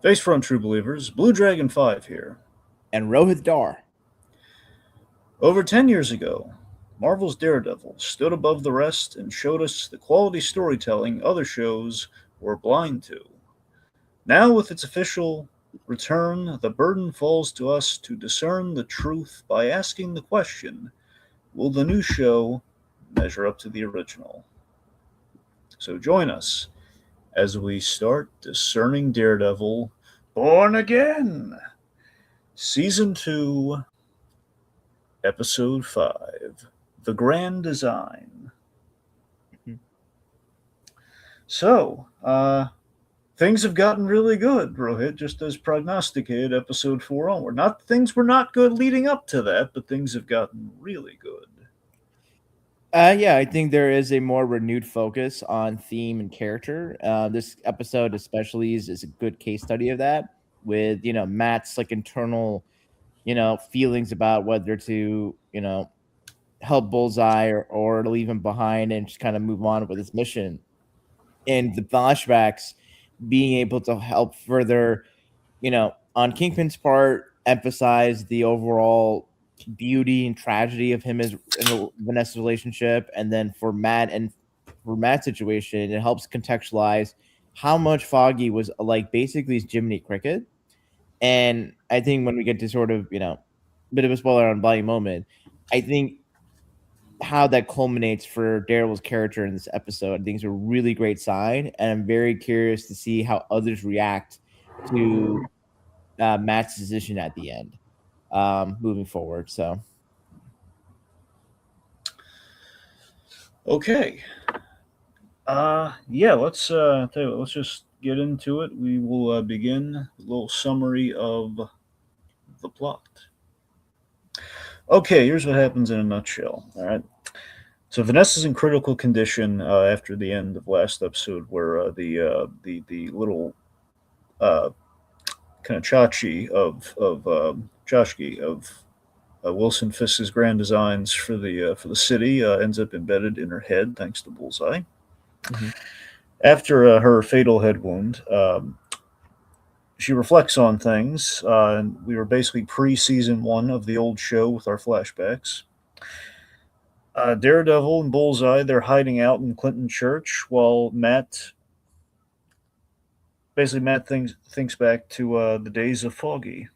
Face front, true believers. Bluedragonfive here. And Rohith Dhar. Over 10 years ago, Marvel's Daredevil stood above the rest and showed us the quality storytelling other shows were blind to. Now, with its official return, the burden falls to us to discern the truth by asking the question, will the new show measure up to the original? So join us as we start Discerning Daredevil Born Again, Season 2, Episode 5, The Grand Design. Mhm. So, things have gotten really good, Rohit, just as prognosticated, Episode 4 onward. Not things were not good leading up to that, but things have gotten really good. Yeah, I think there is a more renewed focus on theme and character. This episode, especially, is a good case study of that. With Matt's like internal, feelings about whether to help Bullseye or to leave him behind and just kind of move on with his mission. And the flashbacks being able to help further, on Kingpin's part, emphasize the overall beauty and tragedy of him as in Vanessa's relationship, and then for Matt's situation, it helps contextualize how much Foggy was like basically his Jiminy Cricket. And I think when we get to sort of bit of a spoiler on Bloody Moment, I think how that culminates for Daryl's character in this episode, I think is a really great sign, and I'm very curious to see how others react to Matt's decision at the end, moving forward. So, Okay. Yeah, tell you what, let's just get into it. We will begin a little summary of the plot. Okay, here's what happens in a nutshell. All right. So Vanessa's in critical condition after the end of last episode, where the little uh, kind of Chachki of Wilson Fisk's grand designs for the city ends up embedded in her head thanks to Bullseye. mhm. After her fatal head wound, she reflects on things. And we were basically pre-season 1 of the old show with our flashbacks. Daredevil and Bullseye, they're hiding out in Clinton Church while Matt thinks back to the days of Foggy.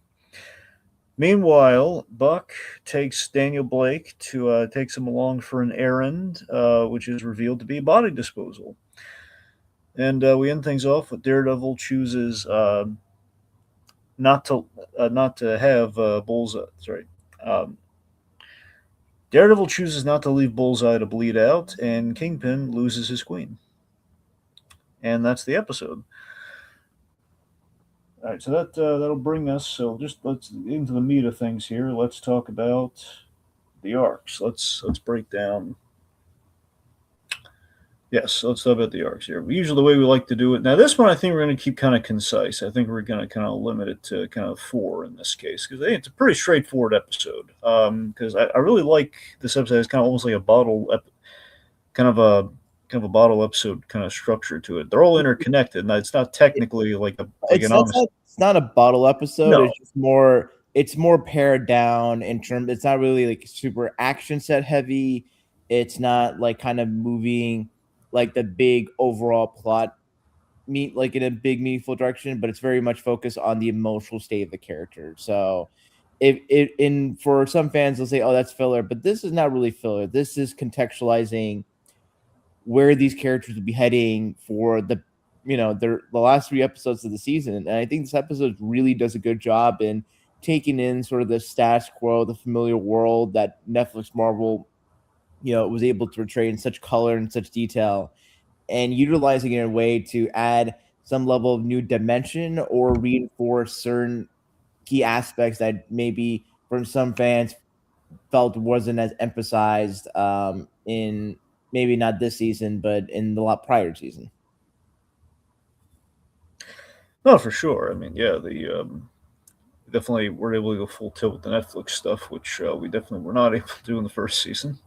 Meanwhile, Buck takes Daniel Blake to takes him along for an errand, which is revealed to be body disposal. And we end things off with Daredevil chooses not to have Bullseye. Sorry, um, Daredevil chooses not to leave Bullseye to bleed out, and Kingpin loses his queen. And that's the episode. All right, so that'll bring us. So just let's into the meat of things here. Let's talk about the arcs. Let's break down. Yes, let's talk about the arcs here. Usually, the way we like to do it. Now, this one I think we're going to keep kind of concise. I think we're going to kind of limit it to kind of 4 in this case because it's a pretty straightforward episode. Because I really like this episode. It's kind of almost like a kind of a bottle episode kind of structure to it. They're all interconnected. Now, it's not technically like an honest. It's not a bottle episode. No, It's more pared down in terms. It's not really like super action set heavy. It's not like kind of moving like the big overall plot meet like in a big meaningful direction, but it's very much focused on the emotional state of the character. So if it in for some fans they'll say, oh, that's filler, but this is not really filler. This is contextualizing where these characters will be heading for the last 3 episodes of the season. And I think this episode really does a good job in taking in sort of the status quo, the familiar world that Netflix Marvel was able to portray in such color and such detail, and utilizing it in a way to add some level of new dimension or reinforce certain key aspects that maybe from some fans felt wasn't as emphasized in maybe not this season, but in the lot prior season. no, for sure. I mean, yeah, the definitely were able to go full tilt with the Netflix stuff, which we definitely were not able to do in the first season.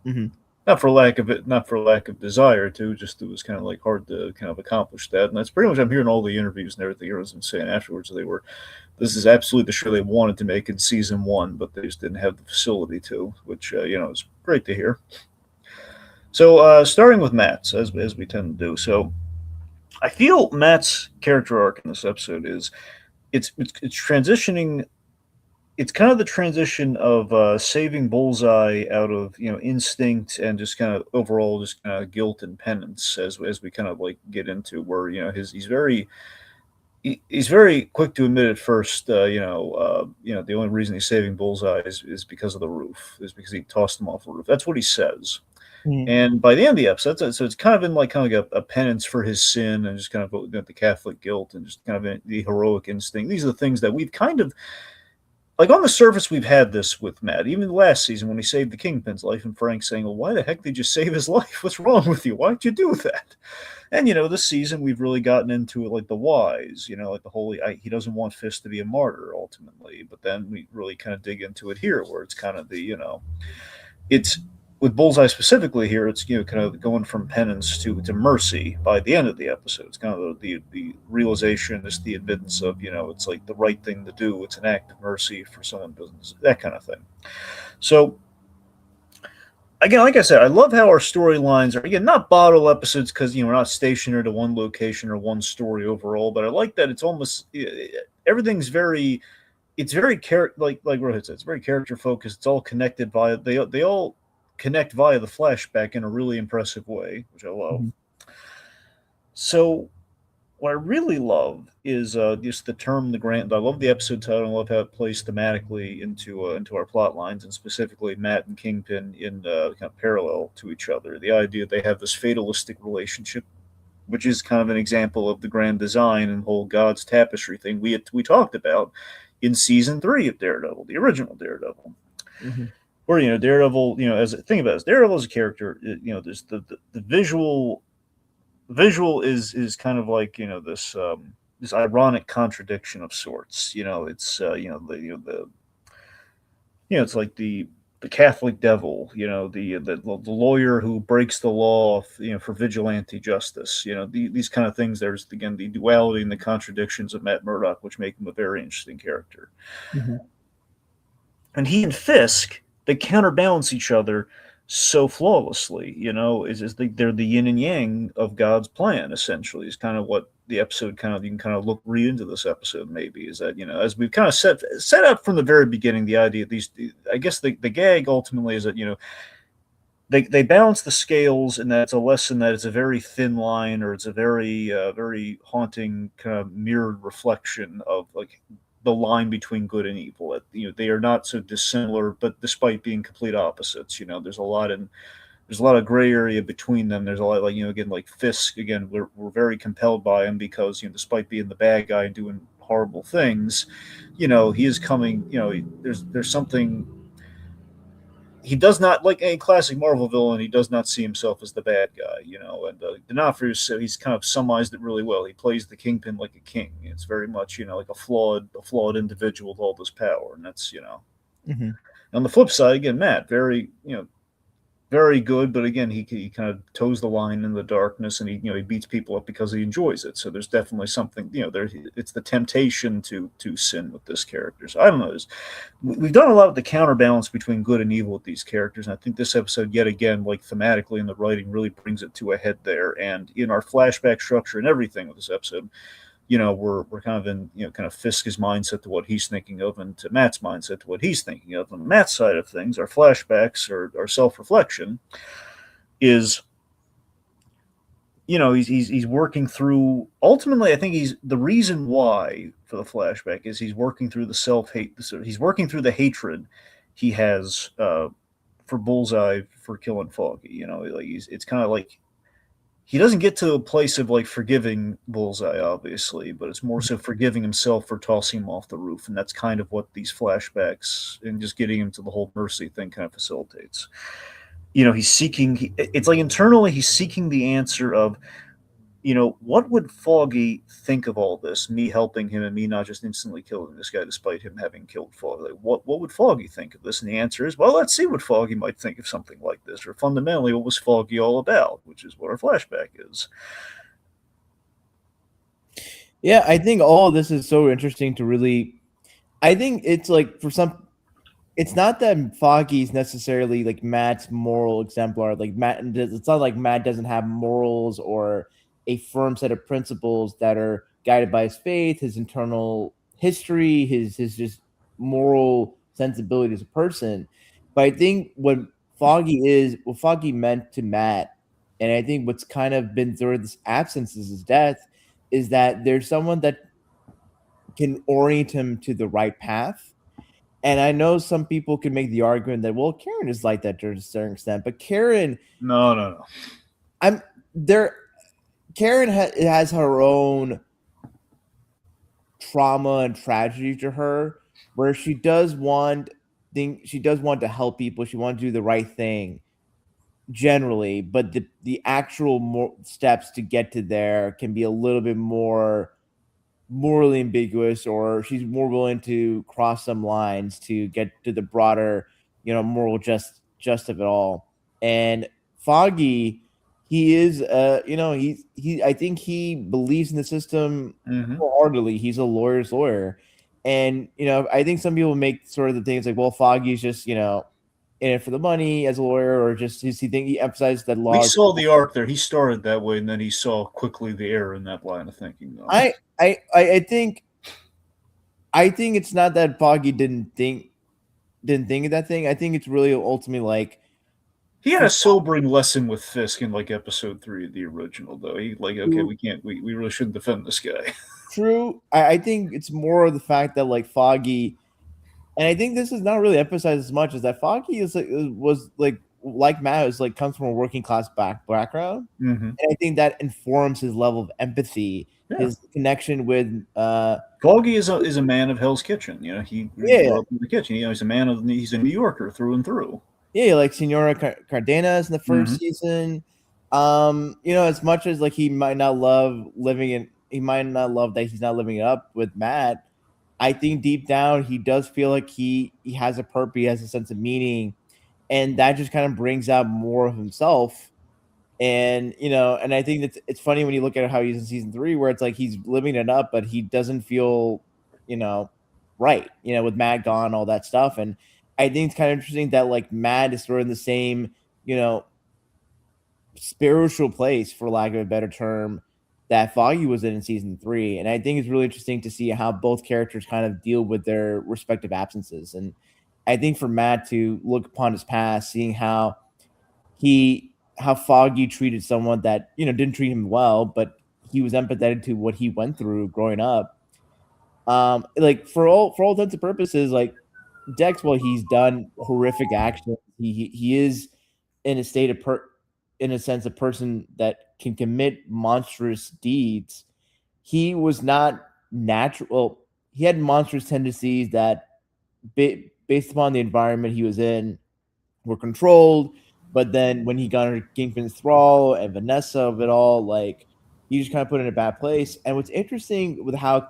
Mm-hmm. not for lack of desire to. Just it was kind of like hard to kind of accomplish that, and that's pretty much I'm hearing all the interviews and everything everyone's been saying afterwards. They were this is absolutely the show they wanted to make in season one, but they just didn't have the facility to, which is great to hear. So starting with Matt's as we tend to do. So I feel Matt's character arc in this episode is it's transitioning. It's kind of the transition of saving Bullseye out of instinct and just kind of overall just kind of guilt and penance as we kind of like get into where he's very quick to admit at first the only reason he's saving Bullseye is because of the roof, is because he tossed him off the roof. That's what he says. Mhm. And by the end of the episode, so it's kind of in like kind of like a penance for his sin and just kind of the Catholic guilt and just kind of the heroic instinct. These are the things that we've kind of like on the surface, we've had this with Matt. Even last season when he saved the Kingpin's life, and Frank saying, "Well, why the heck did you save his life? What's wrong with you? Why'd you do that?" And this season we've really gotten into it, like the whys. Like the whole he doesn't want Fisk to be a martyr ultimately, but then we really kind of dig into it here, where it's kind of the it's with Bullseye specifically here, it's kind of going from penance to mercy by the end of the episode. It's kind of the realization, it's the admittance of it's like the right thing to do. It's an act of mercy for someone who doesn't, that kind of thing. So again, like I said, I love how our storylines are again not bottle episodes because we're not stationary to one location or one story overall. But I like that it's almost everything's very it's very like Rohit said, it's very character focused. It's all connected via they all connect via the flashback in a really impressive way, which I love. Mhm. So what I really love is just the term the grant. I love the episode title. I love how it plays thematically into our plot lines, and specifically Matt and Kingpin in kind of parallel to each other. The idea they have this fatalistic relationship, which is kind of an example of the grand design and whole God's tapestry thing we talked about in season 3 of Daredevil, the original Daredevil. Mhm. Where Daredevil, as a thing about this, Daredevil as a character, there's the visual is kind of like this ironic contradiction of sorts. It's it's like the Catholic devil, the lawyer who breaks the law, for vigilante justice. These kind of things. There's again the duality and the contradictions of Matt Murdock, which make him a very interesting character. Mhm. And he and Fisk, they counterbalance each other so flawlessly. They're the yin and yang of God's plan. Essentially, is kind of what the episode kind of you can kind of read into this episode. Maybe is that as we've kind of set up from the very beginning, the idea these I guess the gag ultimately is that they balance the scales, and that's a lesson that it's a very thin line, or it's a very haunting kind of mirrored reflection of like the line between good and evil. They are not so dissimilar, but despite being complete opposites, there's a lot of gray area between them. There's a lot like again like Fisk again we're very compelled by him because despite being the bad guy and doing horrible things, he is coming. There's something he does not like a classic Marvel villain. He does not see himself as the bad guy, And D'Onofrio, so he's kind of summarized it really well. He plays the Kingpin like a king. It's very much, like a flawed individual with all this power, and that's. Mhm. On the flip side, again, Matt, very good, but again, he kind of toes the line in the darkness, and he beats people up because he enjoys it. So there's definitely something there. It's the temptation to sin with this character. So I don't know. We've done a lot of the counterbalance between good and evil with these characters, and I think this episode, yet again, like thematically in the writing, really brings it to a head there. And in our flashback structure and everything with this episode, we're kind of in kind of Fisk's mindset to what he's thinking of, and to Matt's mindset to what he's thinking of. On Matt's side of things, our flashbacks or our self reflection is he's working through. Ultimately, I think he's the reason why for the flashback is he's working through the self hate. He's working through the hatred he has for Bullseye for killing Foggy. Like it's kind of like he doesn't get to a place of like forgiving Bullseye, obviously, but it's more so forgiving himself for tossing him off the roof, and that's kind of what these flashbacks and just getting him to the whole mercy thing kind of facilitates. He's seeking. It's like internally he's seeking the answer of what would Foggy think of all this? Me helping him and me not just instantly killing this guy despite him having killed Foggy. Like, what would Foggy think of this? And the answer is, well, let's see what Foggy might think of something like this, or fundamentally, what was Foggy all about, which is what our flashback is. Yeah, I think all of this is so interesting to really. I think it's like for some, it's not that Foggy's necessarily like Matt's moral exemplar. Like Matt, it's not like Matt doesn't have morals or a firm set of principles that are guided by his faith, his internal history, his just moral sensibility as a person. But I think what Foggy meant to Matt, and I think what's kind of been through this absence is his death, is that there's someone that can orient him to the right path. And I know some people can make the argument that, well, Karen is like that to a certain extent, but Karen, No. I'm there. Karen has her own trauma and tragedy to her, where she does want to help people. She wants to do the right thing generally, but the actual steps to get to there can be a little bit more morally ambiguous, or she's more willing to cross some lines to get to the broader, moral just of it all. And Foggy, he is he I think he believes in the system Mm-hmm. wholeheartedly. He's a lawyer's lawyer. And I think some people make sort of the things like, well, Foggy's just, in it for the money as a lawyer, or just he emphasizes that We laws. saw the arc there. He started that way, and then he saw quickly the error in that line of thinking, though. I think it's not that Foggy didn't think of that thing. I think it's really ultimately like He had a sobering lesson with Fisk in like episode 3 of the original, though. He like, okay, we really shouldn't defend this guy. true. I think it's more of the fact that like Foggy, and I think this is not really emphasized as much, as that Foggy was like Matt, is like comes from a working class background, Mm-hmm. and I think that informs his level of empathy, Yeah. his connection with Foggy is a man of Hell's Kitchen. He yeah, grew up in the kitchen. He's a New Yorker through and through. yeah, like Senora Cardenas in the Mm-hmm. first season. As much as like he might not love that he's not living up with Matt. I think deep down he does feel like he has a purpose, he has a sense of meaning, and that just kind of brings out more of himself. And I think it's funny when you look at how he's in season 3, where it's like he's living it up, but he doesn't feel, you know, right, with Matt gone, all that stuff. And I think it's kind of interesting that like Matt is sort of in the same, spiritual place, for lack of a better term, that Foggy was in season 3. And I think it's really interesting to see how both characters kind of deal with their respective absences. And I think for Matt to look upon his past, seeing how Foggy treated someone that didn't treat him well, but he was empathetic to what he went through growing up. Like for all intents and purposes, like Dex, while he's done horrific actions, he is in a state of in a sense a person that can commit monstrous deeds. He was not natural. Well, he had monstrous tendencies that, based upon the environment he was in, were controlled. But then when he got under Kingpin's thrall and Vanessa of it all, like he just kind of put in a bad place. And what's interesting with how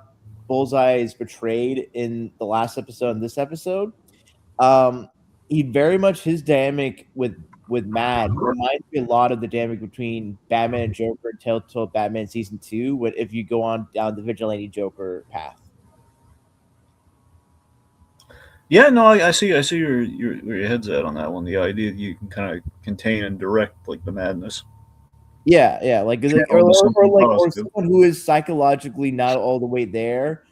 Bullseye is portrayed in the last episode and this episode, um, he very much, his dynamic with Matt reminds me a lot of the dynamic between Batman and Joker and Telltale Batman season 2. If you go on down the vigilante Joker path. Yeah, no, I see. I see where your head's at on that one. The idea that you can kind of contain and direct like the madness, Yeah, like channel into something or positive. someone who is psychologically not all the way there,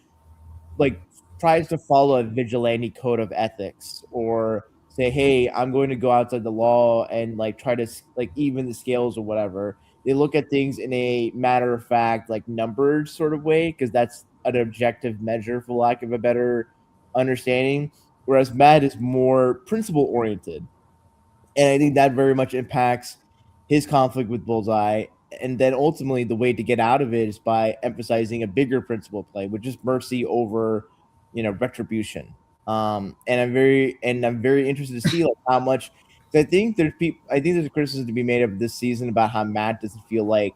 like tries to follow a vigilante code of ethics, or say, hey, I'm going to go outside the law and like try to like even the scales or whatever. They look at things in a matter of fact, like numbered sort of way, because that's an objective measure, for lack of a better understanding. Whereas Matt is more principle oriented, and I think that very much impacts his conflict with Bullseye. And then ultimately, the way to get out of it is by emphasizing a bigger principle play, which is mercy over, retribution. And I'm very interested to see like how much. 'Cause I think there's a criticism to be made of this season about how Matt doesn't feel like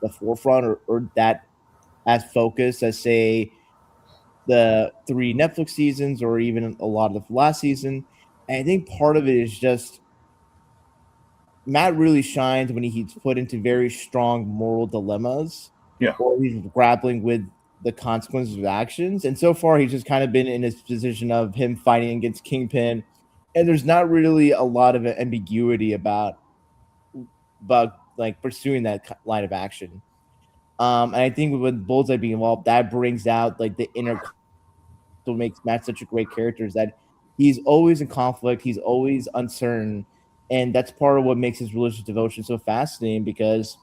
the forefront, or that as focused as, say, the 3 Netflix seasons or even a lot of the last season. And I think part of it is just Matt really shines when he's put into very strong moral dilemmas, Yeah. or he's grappling with the consequences of actions. And so far, he's just kind of been in his position of him fighting against Kingpin, and there's not really a lot of ambiguity about like pursuing that line of action. And I think with Bullseye being involved, that brings out like the inner, what makes Matt such a great character, is that he's always in conflict, he's always uncertain, and that's part of what makes his religious devotion so fascinating. Because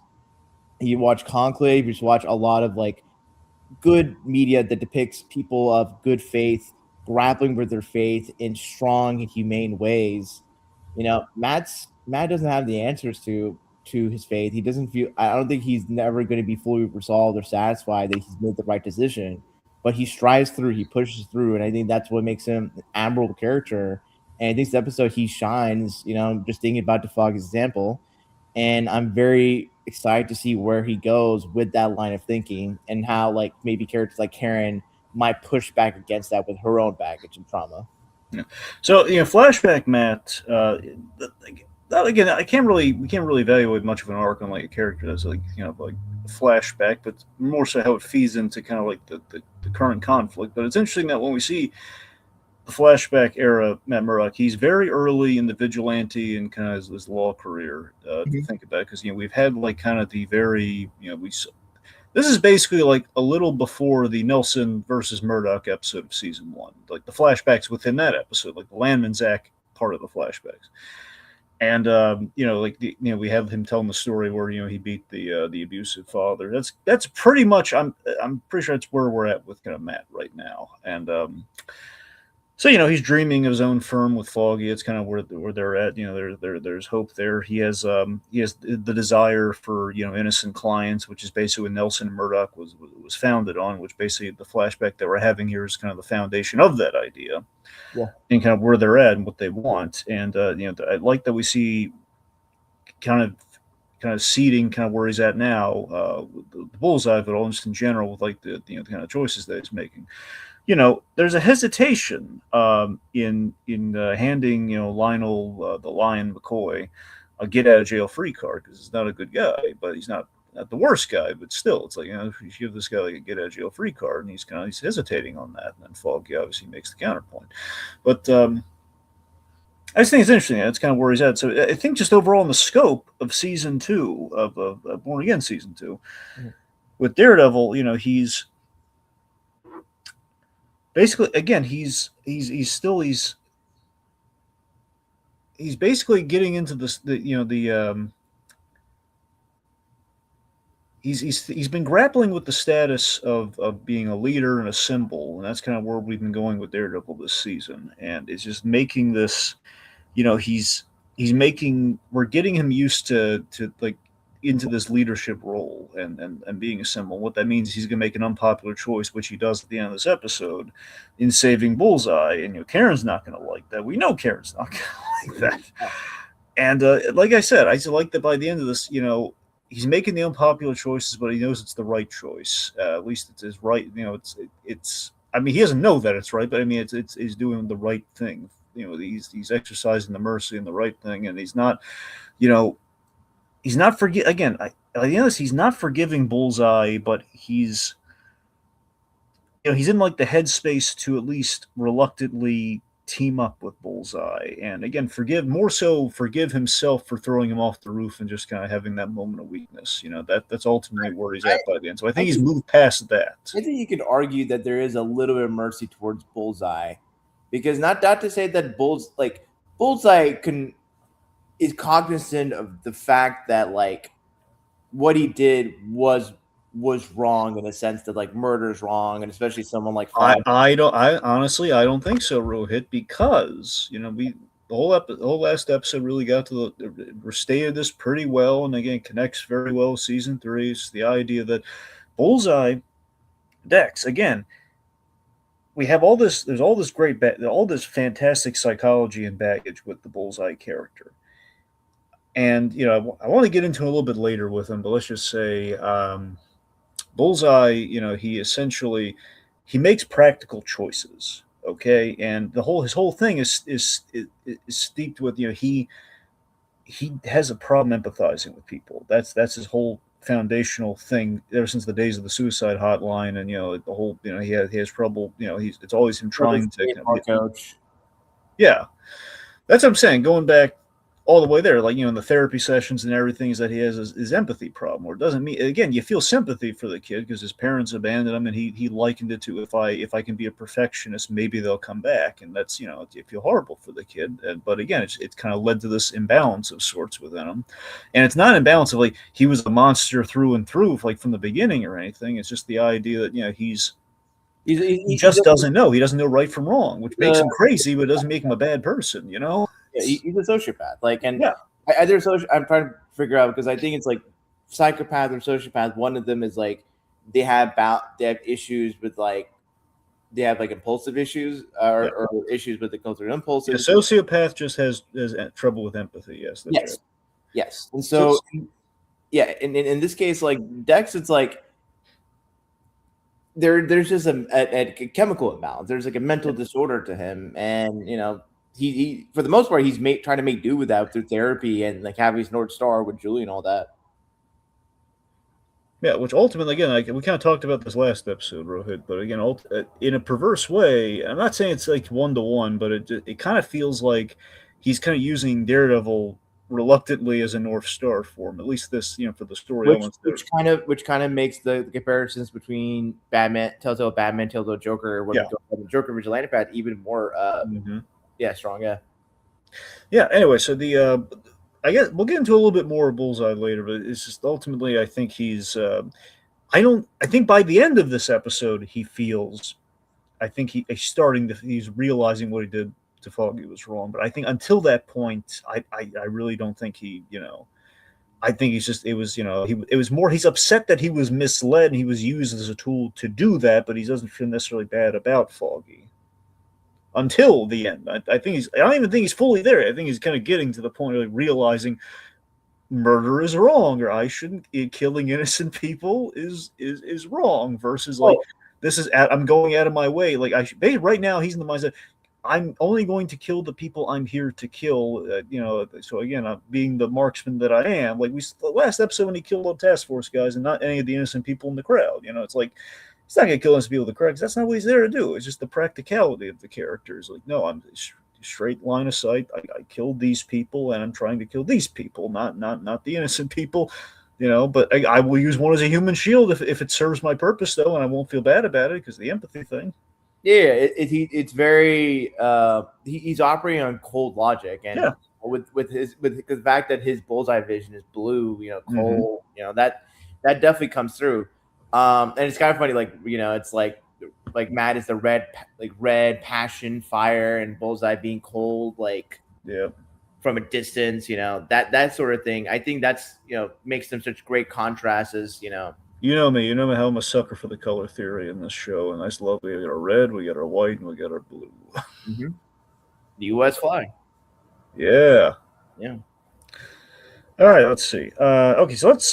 you watch Conclave, you just watch a lot of like good media that depicts people of good faith grappling with their faith in strong and humane ways. Matt doesn't have the answers to his faith. He doesn't feel. I don't think he's never going to be fully resolved or satisfied that he's made the right decision. But he strives through. He pushes through, and I think that's what makes him an admirable character. And I think this episode he shines. Just thinking about DeFog's example, and I'm very excited to see where he goes with that line of thinking, and how like maybe characters like Karen might push back against that with her own baggage and trauma. Yeah. So flashback Matt. Again, we can't really evaluate much of an arc on like a character that's like like a flashback, but more so how it feeds into kind of like the current conflict. But it's interesting that when we see the flashback era Matt Murdock, he's very early in the vigilante and kind of his law career. To think about, because we've had like kind of the very we this is basically like a little before the Nelson versus Murdoch episode of season 1, like the flashbacks within that episode, like the Landman Zach part of the flashbacks. And like we have him telling the story where he beat the abusive father. That's pretty much I'm pretty sure that's where we're at with kind of Matt right now. And so he's dreaming of his own firm with Foggy. It's kind of where they're at. There's hope there. He has the desire for innocent clients, which is basically what Nelson Murdoch was founded on. Which basically the flashback that we're having here is kind of the foundation of that idea, Yeah. and kind of where they're at and what they want. And I like that we see kind of seeding kind of where he's at now, with the bullseye, but all just in general with like the kind of choices that he's making. There's a hesitation in handing Lionel the Lion McCoy a get out of jail free card, because he's not a good guy, but he's not the worst guy. But still, it's like if you give this guy like a get out of jail free card, and he's hesitating on that, and then Foggy obviously makes the counterpoint. But I just think it's interesting. That's kind of where he's at. So I think just overall in the scope of season 2 of Born Again season 2, with Daredevil, he's basically, again, he's basically getting into this he's been grappling with the status of being a leader and a symbol, and that's kind of where we've been going with Daredevil this season. And it's just making this, we're getting him used to like into this leadership role and being a symbol. What that means is he's going to make an unpopular choice, which he does at the end of this episode in saving Bullseye. And Karen's not going to like that. We know Karen's not going to like that. And like I said, I like that by the end of this, he's making the unpopular choices, but he knows it's the right choice. At least it's his right. It's. I mean, he doesn't know that it's right, but I mean, it's he's doing the right thing. He's exercising the mercy and the right thing, and he's not, he's not again. At the end of this, he's not forgiving Bullseye, but he's he's in like the headspace to at least reluctantly team up with Bullseye, and again forgive himself for throwing him off the roof and just kind of having that moment of weakness. That's ultimately where he's at by the end. So I think he's moved past that. I think you could argue that there is a little bit of mercy towards Bullseye, because not to say that Bullseye is cognizant of the fact that like what he did was wrong, in a sense that like murder is wrong, and especially someone like Foggy. I honestly I don't think so, Rohit, because the whole last episode really got to restated this pretty well, and again connects very well with season 3. It's the idea that Bullseye, Dex, again, we have all this. There's all this all this fantastic psychology and baggage with the Bullseye character. And I want to get into it a little bit later with him, but let's just say Bullseye, he makes practical choices. Okay, and his whole thing is steeped with he has a problem empathizing with people. That's his whole foundational thing ever since the days of the suicide hotline, and the whole he has trouble. It's always him Or the trying to coach. yeah, that's what I'm saying. Going back all the way there, like in the therapy sessions and everything, is that he has his empathy problem, or it doesn't mean again you feel sympathy for the kid because his parents abandoned him, and he likened it to if I can be a perfectionist, maybe they'll come back, and that's you feel horrible for the kid, but again it's kind of led to this imbalance of sorts within him, and it's not an imbalance of like he was a monster through and through like from the beginning or anything. It's just the idea that he just doesn't know. He doesn't know right from wrong, which makes him crazy, but it doesn't make him a bad person, Yeah, he's a sociopath. And yeah. either I'm trying to figure out because I think it's like psychopath or sociopath. One of them is like they have issues with they have impulsive issues or issues with the cultural impulses. A sociopath just has trouble with empathy. Yes, that's right. Yes, and so in this case, like Dex, it's like there's just a chemical imbalance. There's like a mental disorder to him, and he for the most part he's trying to make do with that through therapy and like having his North Star with Julie and all that. Yeah, which ultimately, again, we kind of talked about this last episode, Rohit, but again, in a perverse way, I'm not saying it's like 1-to-1, but it kind of feels like he's kind of using Daredevil reluctantly as a North Star for him, at least this, for the story elements. Which kind of makes the comparisons between Telltale Joker, when we go the Joker Vigilante path even more, strong. Yeah. Anyway, so I guess we'll get into a little bit more of Bullseye later, but it's just ultimately I think he's. I think by the end of this episode he feels. I think he's realizing what he did to Foggy was wrong, but I think until that point, I really don't think he. I think it was more he's upset that he was misled and he was used as a tool to do that, but he doesn't feel necessarily bad about Foggy until the end. I don't even think he's fully there. I think he's kind of getting to the point of like realizing murder is wrong, or I shouldn't killing innocent people is wrong. Versus like I'm going out of my way. Like right now he's in the mindset. I'm only going to kill the people I'm here to kill. So again, I'm being the marksman that I am. Like the last episode when he killed all task force guys and not any of the innocent people in the crowd. It's like. He's not going to kill innocent people with the crowd because that's not what he's there to do. It's just the practicality of the characters. Like, no, I'm straight line of sight. I killed these people, and I'm trying to kill these people, not the innocent people. But I will use one as a human shield if it serves my purpose, though, and I won't feel bad about it because the empathy thing. Yeah, it's very he's operating on cold logic, and with the fact that his bullseye vision is blue, cold, that definitely comes through. And it's kind of funny, it's like Matt is the red passion, fire, and Bullseye being cold, from a distance, that sort of thing. I think that's makes them such great contrasts as You know me how I'm a sucker for the color theory in this show, and I just love we got our red, we got our white, and we got our blue. Mm-hmm. The U.S. flag. Yeah. All right, let's see. Okay, so let's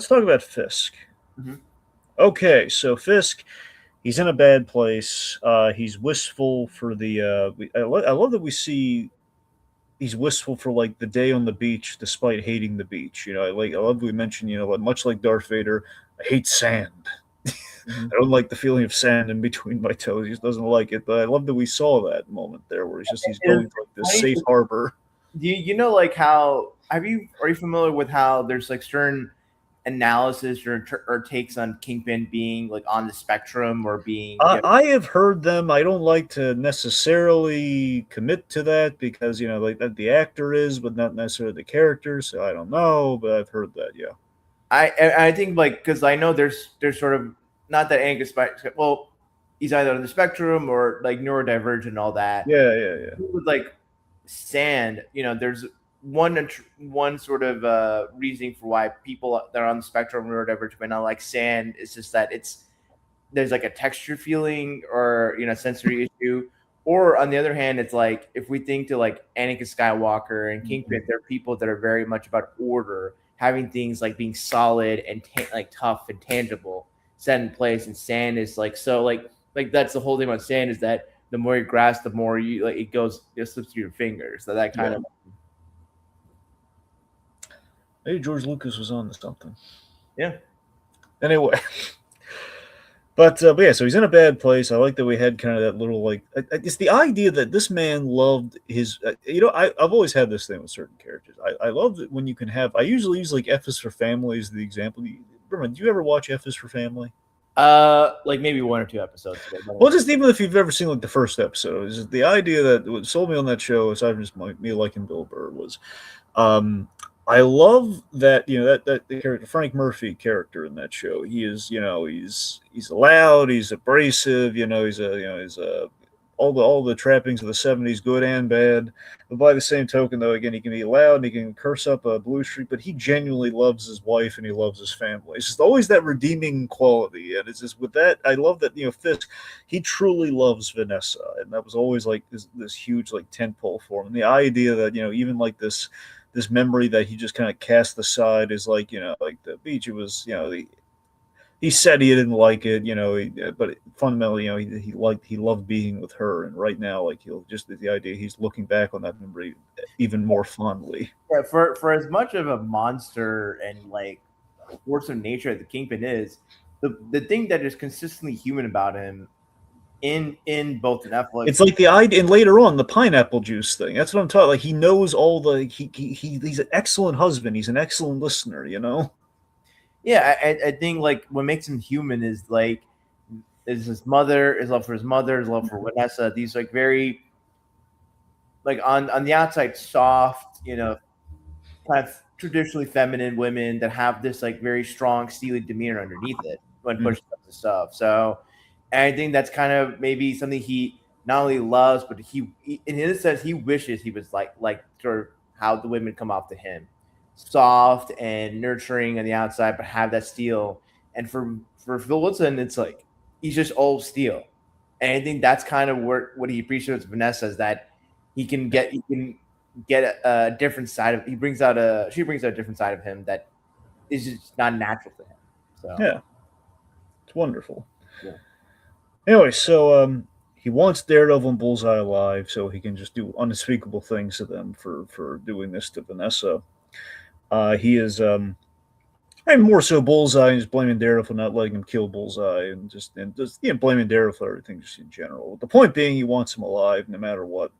talk about Fisk. Mm-hmm. Okay, so Fisk, he's in a bad place. He's wistful for the. I love that we see he's wistful for like the day on the beach, despite hating the beach. I love that we mentioned much like Darth Vader, I hate sand. Mm-hmm. I don't like the feeling of sand in between my toes. He just doesn't like it. But I love that we saw that moment there where he's going to like this safe harbor. Do you how are you familiar with how there's like certain analysis or takes on Kingpin being like on the spectrum or being I have heard them. I don't like to necessarily commit to that because like that the actor is but not necessarily the character, so I don't know, but I've heard that. I think because I know there's sort of not that Angus, well, he's either on the spectrum or like neurodivergent and all that. Yeah. With like sand, there's one sort of reasoning for why people that are on the spectrum or whatever might not like sand. It's just that there's like a texture feeling or sensory issue or on the other hand, it's like if we think to like Anakin Skywalker and Kingpin, they're people that are very much about order, having things like being solid and like tough and tangible set in place. And sand is like so like that's the whole thing about sand is that the more you grasp, the more you like it slips through your fingers. So that kind of Maybe George Lucas was on to something. yeah. Anyway. But yeah, so he's in a bad place. I like that we had kind of that little like it's the idea that this man loved his. I've always had this thing with certain characters. I love it when you can have. I usually use like F is for Family as the example. Berman, do you ever watch F is for Family? Like maybe 1 or 2 episodes. Well, just even if you've ever seen like the first episode, is the idea that what sold me on that show, aside from just me liking Bill Burr, was I love that that the character Frank Murphy character in that show. He is he's loud, he's abrasive, he's all the trappings of the '70s, good and bad. But by the same token, though, again, he can be loud and he can curse up a Blue Street, but he genuinely loves his wife and he loves his family. It's just always that redeeming quality, and it's just with that I love that Fisk, he truly loves Vanessa, and that was always like this huge like tentpole for him. And the idea that even like this memory that he just kind of cast aside is like like the beach. It was he said he didn't like it, but fundamentally, he loved being with her, and right now, like he'll just the idea he's looking back on that memory even more fondly. Yeah, for as much of a monster and like force of nature that the Kingpin is, the thing that is consistently human about him in both Netflix. It's like the idea, and later on the pineapple juice thing. That's what I'm talking. Like he knows all the he's an excellent husband. He's an excellent listener. Yeah, I think like what makes him human is like is his mother, his love for his mother, his love for Vanessa. These like very like on the outside soft, kind of traditionally feminine women that have this like very strong steely demeanor underneath it when push comes to stuff. So, and I think that's kind of maybe something he not only loves, but he in his sense he wishes he was like sort of how the women come off to him, soft and nurturing on the outside, but have that steel. And for Phil Woodson, it's like he's just old steel, and I think that's kind of what he appreciates Vanessa is that he can get a different side of. She brings out a different side of him that is just not natural to him. So Yeah, it's wonderful. Yeah. Anyway, so he wants Daredevil and Bullseye alive so he can just do unspeakable things to them for doing this to Vanessa. He is and more so Bullseye is blaming Daredevil for not letting him kill Bullseye and just blaming Daredevil for everything just in general. The point being he wants him alive no matter what.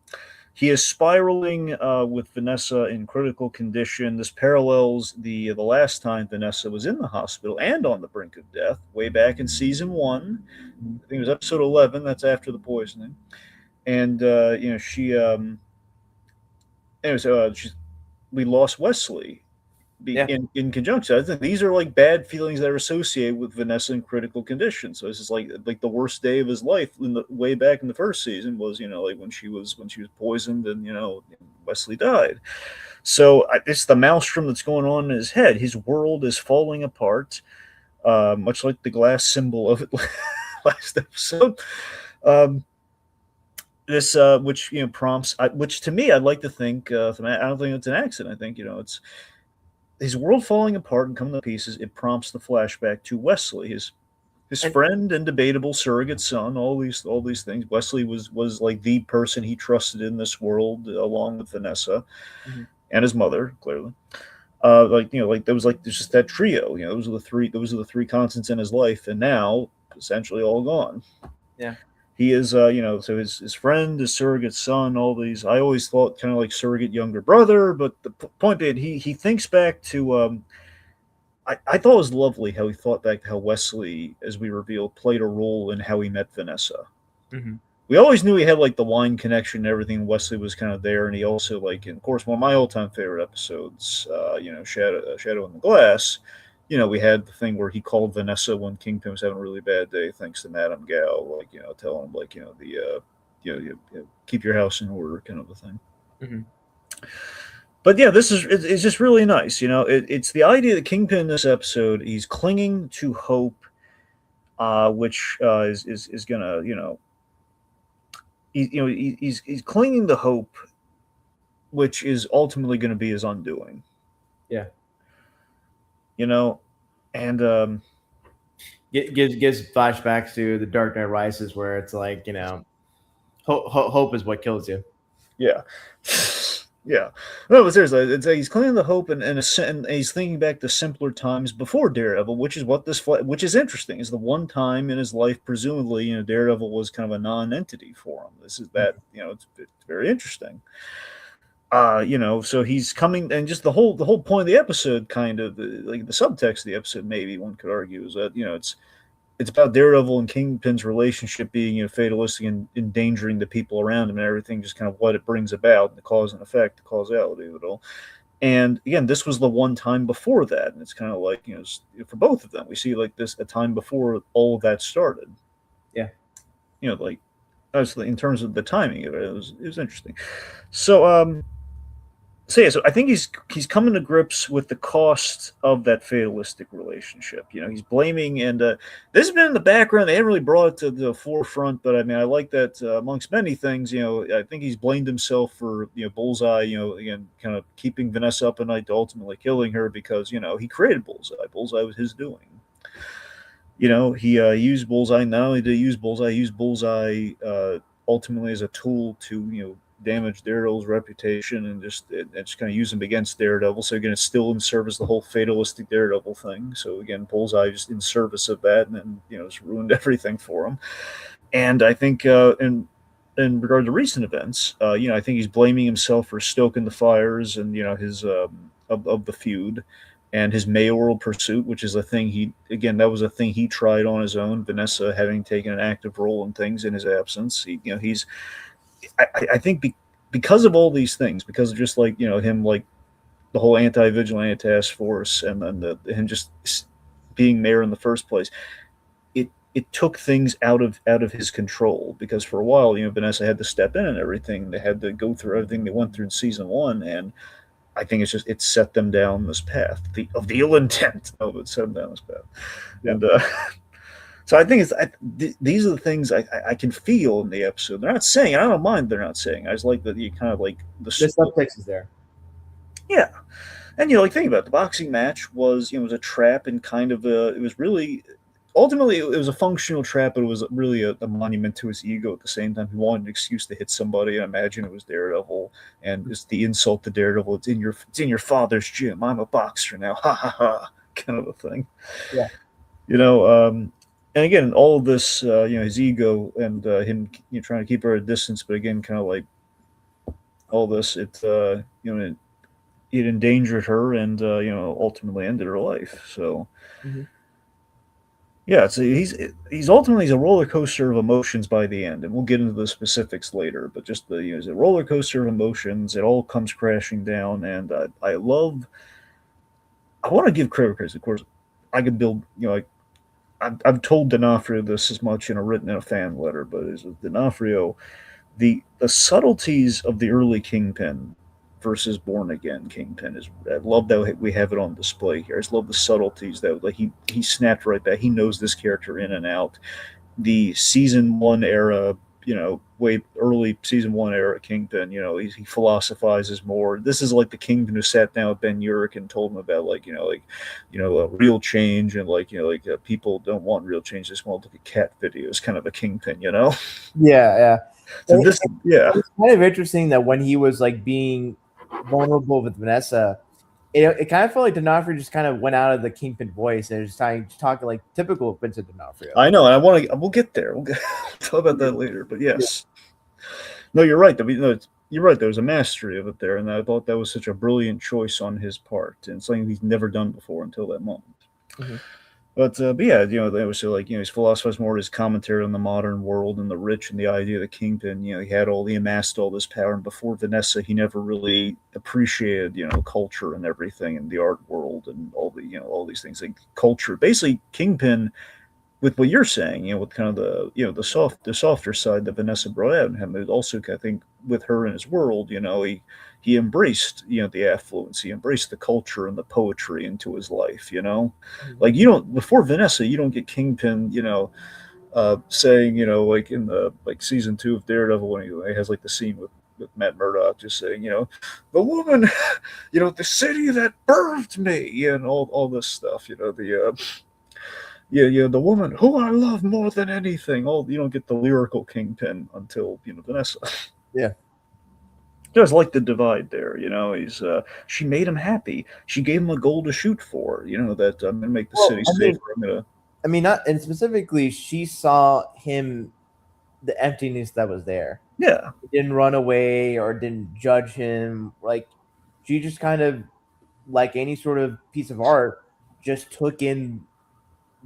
He is spiraling with Vanessa in critical condition. This parallels the last time Vanessa was in the hospital and on the brink of death, way back in season 1. I think it was episode 11. That's after the poisoning, and she. Anyways, we lost Wesley in conjunction. I think these are like bad feelings that are associated with Vanessa in critical condition. So this is like the worst day of his life way back in the first season was like when she was poisoned and Wesley died. So it's the maelstrom that's going on in his head. His world is falling apart, much like the glass symbol of it last episode. This which prompts which to me I'd like to think I don't think it's an accident. I think it's his world falling apart and coming to pieces. It prompts the flashback to Wesley, his friend and debatable surrogate son. All these things. Wesley was like the person he trusted in this world, along with Vanessa and his mother, clearly. There was there's just that trio. Those are the three constants in his life, and now essentially all gone. Yeah. He is, so his friend, his surrogate son, all these. I always thought kind of like surrogate younger brother, but the point being, he thinks back to. I thought it was lovely how he thought back to how Wesley, as we revealed, played a role in how he met Vanessa. Mm-hmm. We always knew he had like the wine connection and everything. Wesley was kind of there, and he also and of course, one of my all-time favorite episodes, Shadow in the Glass. We had the thing where he called Vanessa when Kingpin was having a really bad day, thanks to Madame Gal, telling him keep your house in order, kind of a thing. Mm-hmm. But yeah, it's just really nice. It's the idea that Kingpin in this episode, he's clinging to hope, which is gonna he's clinging to hope, which is ultimately going to be his undoing. Yeah. You know, and Gives flashbacks to the Dark Knight Rises, where it's like, hope is what kills you. yeah, yeah. No, but seriously, it's like he's clinging to hope, and he's thinking back to simpler times before Daredevil, which is what which is interesting. Is the one time in his life, presumably, Daredevil was kind of a non-entity for him. This is that it's very interesting. So he's coming, and just the whole point of the episode, kind of like the subtext of the episode, maybe one could argue, is that it's about Daredevil and Kingpin's relationship being fatalistic and endangering the people around him and everything, just kind of what it brings about, the cause and effect, the causality of it all. And again, this was the one time before that, and it's kind of like for both of them, we see like this a time before all of that started. Yeah. Like obviously in terms of the timing of it, it was interesting. So I think he's coming to grips with the cost of that fatalistic relationship. He's blaming, and this has been in the background. They haven't really brought it to the forefront, but I mean, I like that amongst many things. I think he's blamed himself for Bullseye. Again, kind of keeping Vanessa up at night to ultimately killing her because he created Bullseye. Bullseye was his doing. He used Bullseye not only to use Bullseye, he used Bullseye ultimately as a tool to damage Daredevil's reputation and just kind of use him against Daredevil. So again, it's still in service of the whole fatalistic Daredevil thing. So again, Bullseye just in service of that, and then it's ruined everything for him. And I think in regard to recent events, I think he's blaming himself for stoking the fires and his of the feud and his mayoral pursuit, which is a thing that was a thing he tried on his own. Vanessa having taken an active role in things in his absence. I think because of all these things, because of just like him, like the whole anti-vigilante task force, and then him just being mayor in the first place, it took things out of his control. Because for a while, Vanessa had to step in and everything. They had to go through everything they went through in season one, and I think it set them down this path of the ill intent. No, but set them down this path, Yeah. and so I think these are the things I can feel in the episode. They're not saying. I don't mind. They're not saying. I just like that you kind of like The subtext is there. Yeah, and like think about it, the boxing match was was a trap and kind of it was really ultimately it was a functional trap, but it was really a monument to his ego at the same time. He wanted an excuse to hit somebody. I imagine it was Daredevil, and it's the insult to Daredevil. It's in your father's gym. I'm a boxer now. Ha ha ha. Kind of a thing. Yeah. And again, all of this, his ego and him, trying to keep her at a distance, but again, kind of like all this, it endangered her and ultimately ended her life. So Mm-hmm. yeah, he's ultimately a roller coaster of emotions by the end, and we'll get into the specifics later. But just it's a roller coaster of emotions. It all comes crashing down, and I love. I want to give credit because, of course, I could build. Like I've told D'Onofrio this as much in a fan letter, but is D'Onofrio the subtleties of the early Kingpin versus Born Again Kingpin is. I love that we have it on display here. I just love the subtleties that like he snapped right back. He knows this character in and out. The season one era, way early season one era Kingpin, he philosophizes more. This is like the Kingpin who sat down with Ben Urich and told him about real change, and people don't want real change, they just want to look at cat videos, kind of a Kingpin. Yeah. So this, yeah, It's kind of interesting that when he was like being vulnerable with Vanessa, it kind of felt like D'Onofrio just kind of went out of the Kingpin voice and was talking like typical Vincent D'Onofrio. I know, and we'll get there. We'll talk about that later. But yes, no, you're right. You're right. There was a mastery of it there, and I thought that was such a brilliant choice on his part, and something he's never done before until that moment. Mm-hmm. But yeah, they was like he's philosophized more his commentary on the modern world and the rich and the idea of the Kingpin. He amassed all this power, and before Vanessa, he never really appreciated culture and everything, and the art world and all these things like culture. Basically, Kingpin, with what you're saying, with kind of the softer side that Vanessa brought out in him, it also, I think, with her in his world, he embraced the affluence, he embraced the culture and the poetry into his life. Mm-hmm. Like you don't before Vanessa, you don't get Kingpin, saying, like in the like season 2 of Daredevil, when he has like the scene with Matt Murdock, just saying, the woman, the city that birthed me, and all this stuff, the woman who I love more than anything. All you don't get the lyrical kingpin until Vanessa. Yeah. There's like the divide there, he's she made him happy. She gave him a goal to shoot for, that I'm gonna make the Well, city safer. I'm gonna not and specifically, she saw him the emptiness that was there. yeah. Didn't run away or didn't judge him. Like she just kind of like any sort of piece of art, just took in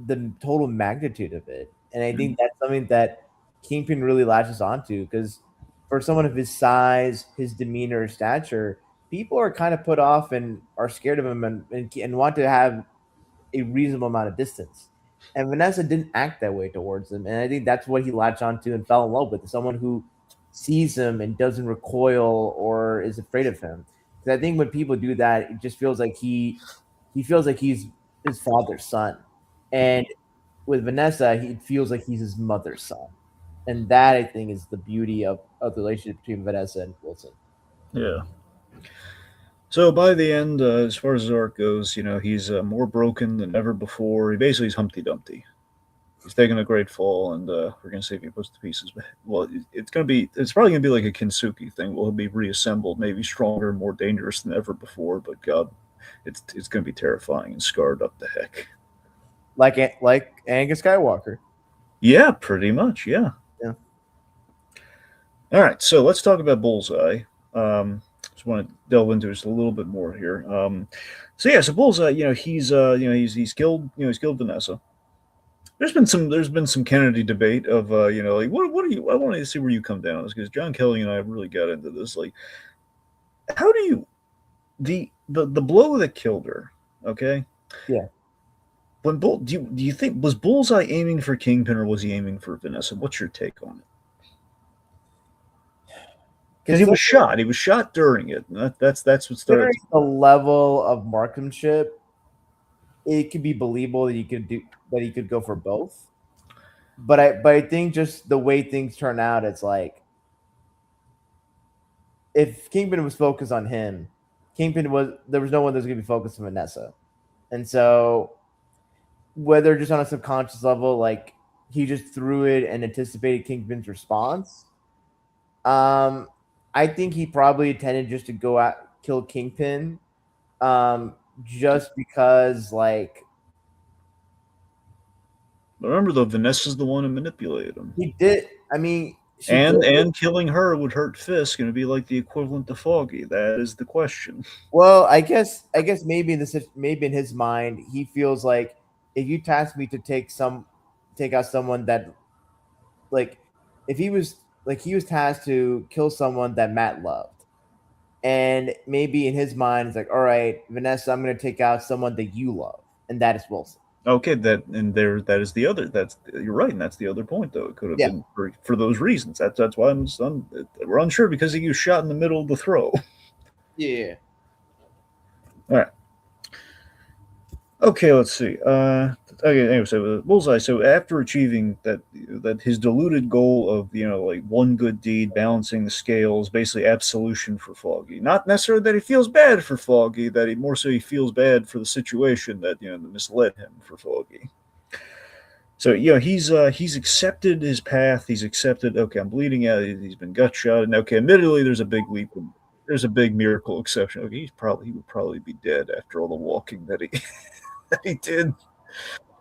the total magnitude of it. And I think that's something that Kingpin really latches onto because for someone of his size, his demeanor, stature, people are kind of put off and are scared of him and want to have a reasonable amount of distance. And Vanessa didn't act that way towards him. And I think that's what he latched onto and fell in love with, someone who sees him and doesn't recoil or is afraid of him. Because I think when people do that, it just feels like he feels like he's his father's son. And with Vanessa, he feels like he's his mother's son. And that I think is the beauty of the relationship between Vanessa and Wilson. Yeah. So by the end, as far as his arc goes, he's more broken than ever before. He basically is Humpty Dumpty. He's taking a great fall, and we're gonna see if he puts the pieces back. Well, it's probably gonna be like a Kinsuki thing. Will he be reassembled, maybe stronger and more dangerous than ever before? But God, it's gonna be terrifying and scarred up the heck. Like Anakin Skywalker. Yeah, pretty much. Yeah. Yeah. All right, so let's talk about Bullseye. Just want to delve into this a little bit more here. So Bullseye, he's killed, he's killed Vanessa. There's been some Kennedy debate of, like what are you? I want to see where you come down on this because John Kelly and I really got into this. Like, how do you the blow that killed her? Okay. Yeah. Do you think was Bullseye aiming for Kingpin or was he aiming for Vanessa? What's your take on it? Because he was shot. He was shot during it. That's what started. The level of marksmanship, it could be believable that he could go for both. But I think just the way things turn out, it's like if Kingpin was focused on him, there was no one that was going to be focused on Vanessa, and so whether just on a subconscious level, like he just threw it and anticipated Kingpin's response. I think he probably intended just to go out kill Kingpin, just because like. Remember though, Vanessa's the one who manipulated him. He did. I mean, and killing her would hurt Fisk, and it'd be like the equivalent to Foggy. That is the question. Well, I guess maybe in his mind, he feels like if you task me to take out someone that, like, if he was tasked to kill someone that Matt loved, and maybe in his mind, it's like, all right, Vanessa, I'm going to take out someone that you love, and that is Wilson. Okay, that is the other. You're right, and that's the other point, though. It could have been for those reasons. That's why we're unsure because he was shot in the middle of the throw. Yeah. All right. Okay, let's see. Anyway, so Bullseye. So after achieving that his deluded goal of like one good deed, balancing the scales, basically absolution for Foggy. Not necessarily that he feels bad for Foggy, that he feels bad for the situation that that misled him for Foggy. So he's accepted his path. He's accepted. Okay, I'm bleeding out. He's been gut shot, and okay, admittedly, there's a big leap. There's a big miracle exception. Okay, he would probably be dead after all the walking that he that he did.